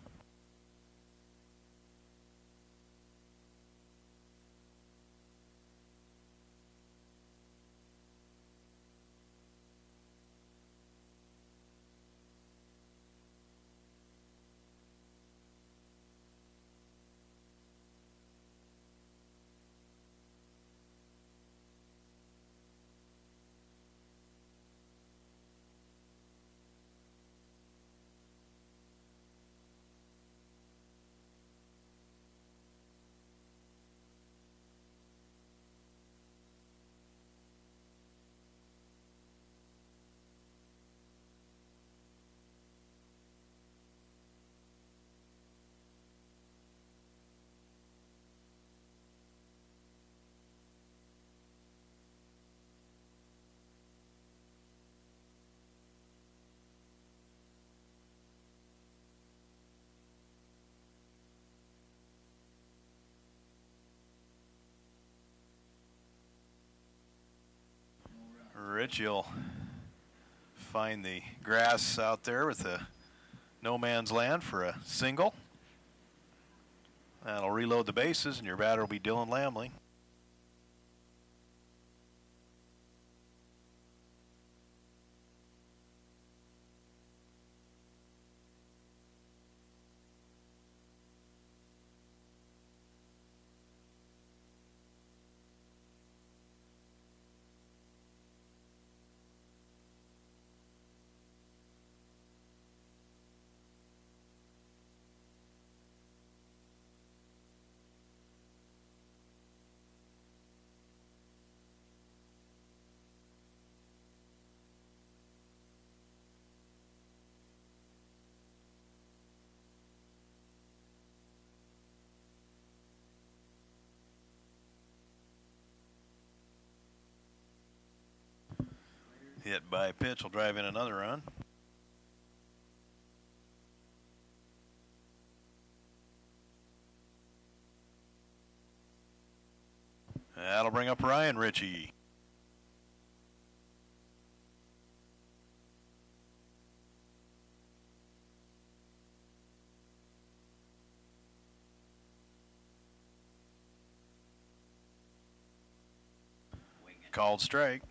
Richie will find the grass out there with the no man's land for a single. That'll reload the bases, and your batter will be Dylan Lamley. Hit by pitch will drive in another run. That'll bring up Ryan Ritchie. Called strike.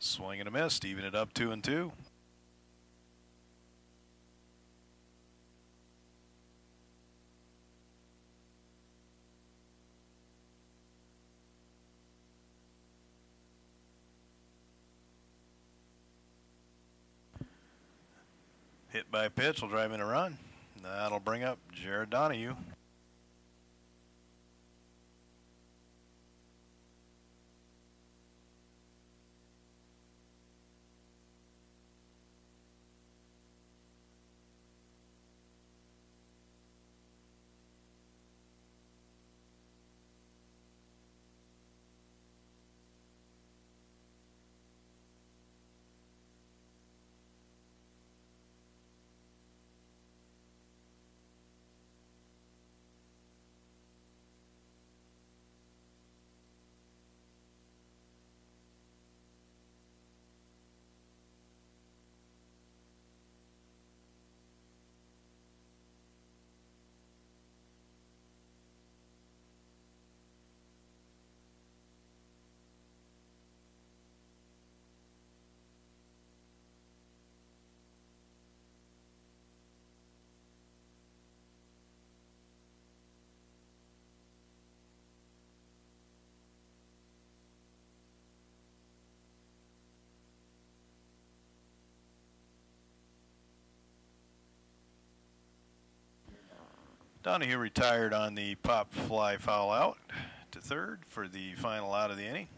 Swing and a miss, even it up 2-2. Hit by a pitch will drive in a run. That'll bring up Jared Donahue. Donahue retired on the pop fly foul out to third for the final out of the inning.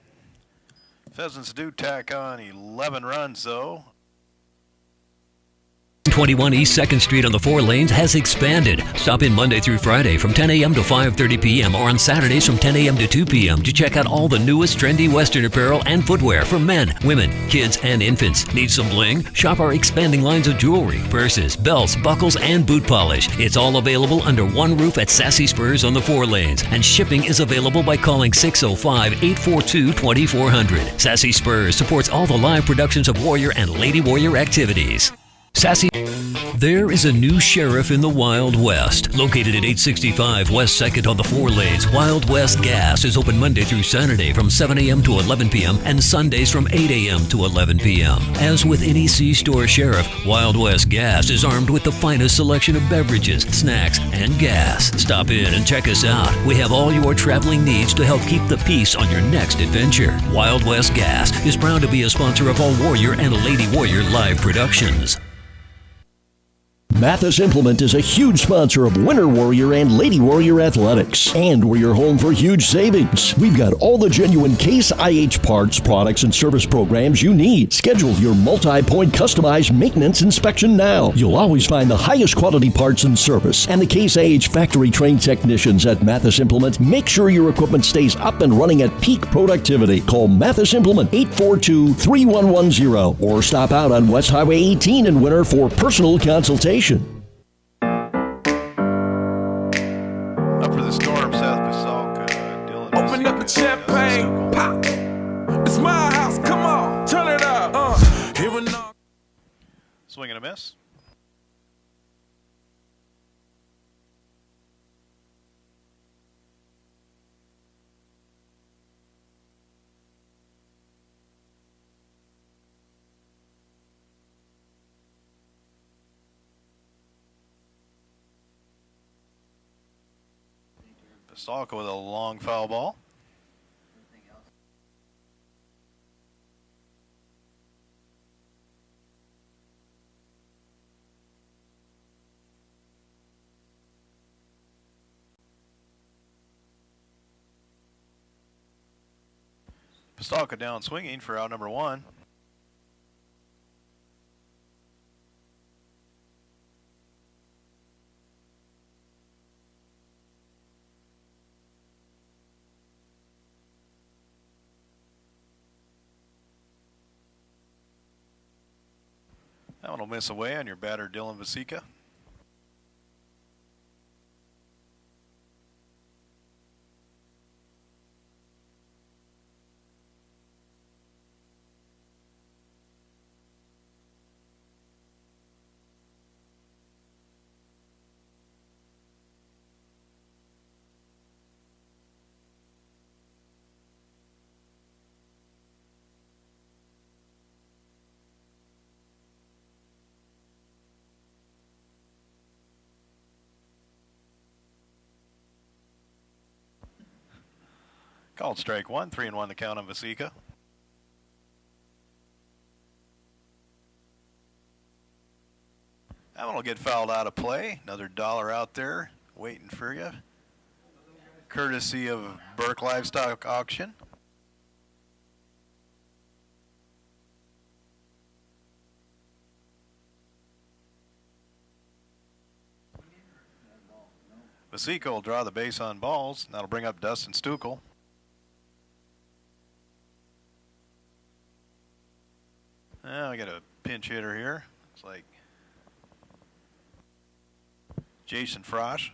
Pheasants do tack on 11 runs, though. 21 East 2nd Street on the 4 lanes has expanded. Stop in Monday through Friday from 10 a.m. to 5:30 p.m. or on Saturdays from 10 a.m. to 2 p.m. to check out all the newest trendy Western apparel and footwear for men, women, kids, and infants. Need some bling? Shop our expanding lines of jewelry, purses, belts, buckles, and boot polish. It's all available under one roof at Sassy Spurs on the 4 lanes, and shipping is available by calling 605-842-2400. Sassy Spurs supports all the live productions of Warrior and Lady Warrior activities. Sassy. There is a new sheriff in the Wild West. Located at 865 West 2nd on the 4 lanes, Wild West Gas is open Monday through Saturday from 7 a.m. to 11 p.m. and Sundays from 8 a.m. to 11 p.m. As with any C-store sheriff, Wild West Gas is armed with the finest selection of beverages, snacks, and gas. Stop in and check us out. We have all your traveling needs to help keep the peace on your next adventure. Wild West Gas is proud to be a sponsor of all Warrior and Lady Warrior live productions. Mathis Implement is a huge sponsor of Winter Warrior and Lady Warrior athletics, and we're your home for huge savings. We've got all the genuine Case IH parts, products, and service programs you need. Schedule your multi-point customized maintenance inspection now. You'll always find the highest quality parts and service, and the Case IH factory-trained technicians at Mathis Implement make sure your equipment stays up and running at peak productivity. Call Mathis Implement 842-3110 or stop out on West Highway 18 in Winter for personal consultation. Open up the champagne, pop. It's my house, come on, turn it up. Here we go. Swing and a miss. Pastalka with a long foul ball. Pastalka down swinging for out number 1. That one will miss away on your batter, Dylan Vasica. Called strike one, 3-1 the count on Vasica. That one will get fouled out of play. Another dollar out there waiting for you. Courtesy of Burke Livestock Auction. Vasica will draw the base on balls. That'll bring up Dustin Stukel. Now we got a pinch hitter here. It's like Jason Frosch.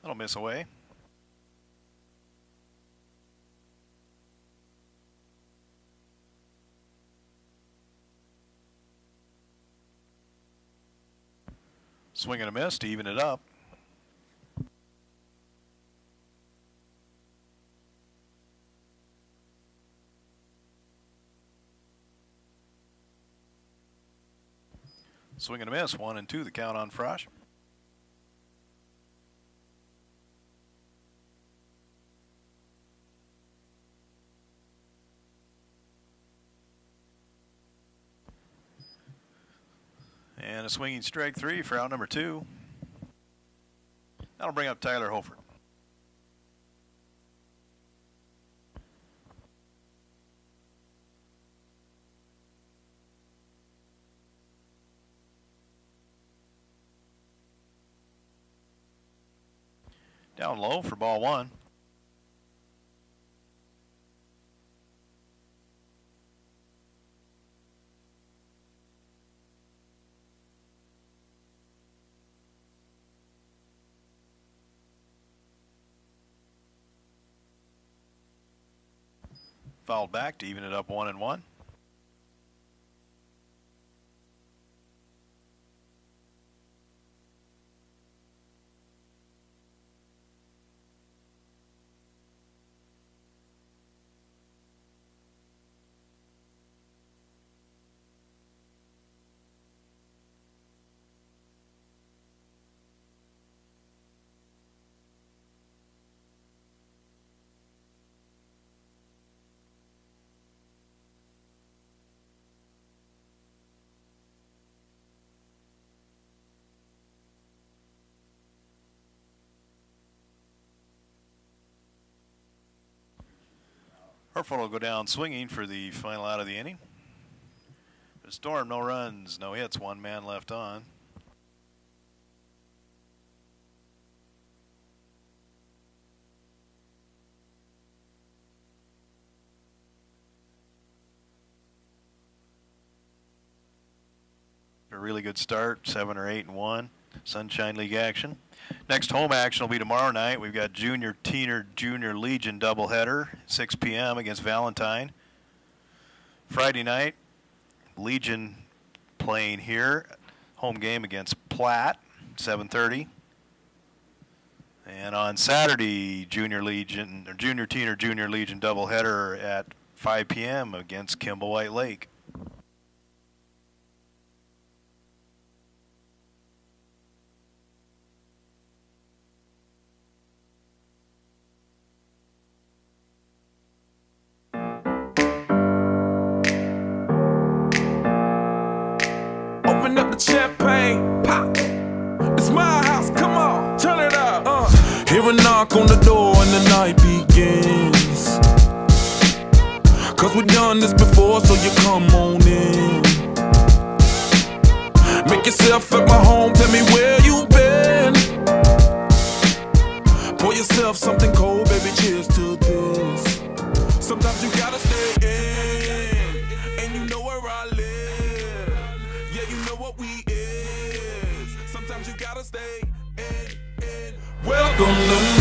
That'll miss away. Swing and a miss to even it up. Swing and a miss, 1-2 the count on Frosch. And a swinging strike 3 for out number 2. That'll bring up Tyler Holford. Down low for ball 1. Fouled back to even it up 1-1. Herford will go down swinging for the final out of the inning. The Storm, no runs, no hits, 1 man left on. A really good start, 7 or 8-1, Sunshine League action. Next home action will be tomorrow night. We've got Junior Teener Junior Legion doubleheader, 6 p.m. against Valentine. Friday night, Legion playing here. Home game against Platt, 7:30. And on Saturday, Junior Legion or Junior Teener Junior Legion doubleheader at 5 p.m. against Kimball White Lake. Open up the champagne, pop. It's my house, come on, turn it up. Hear a knock on the door and the night begins. Cause we've done this before, so you come on in. Make yourself at my home, tell me where you been. Pour yourself something cold, baby, cheers to this. Sometimes you gotta stay in, and you know where I live. Yeah, you know what we is. Sometimes you gotta stay in. Welcome to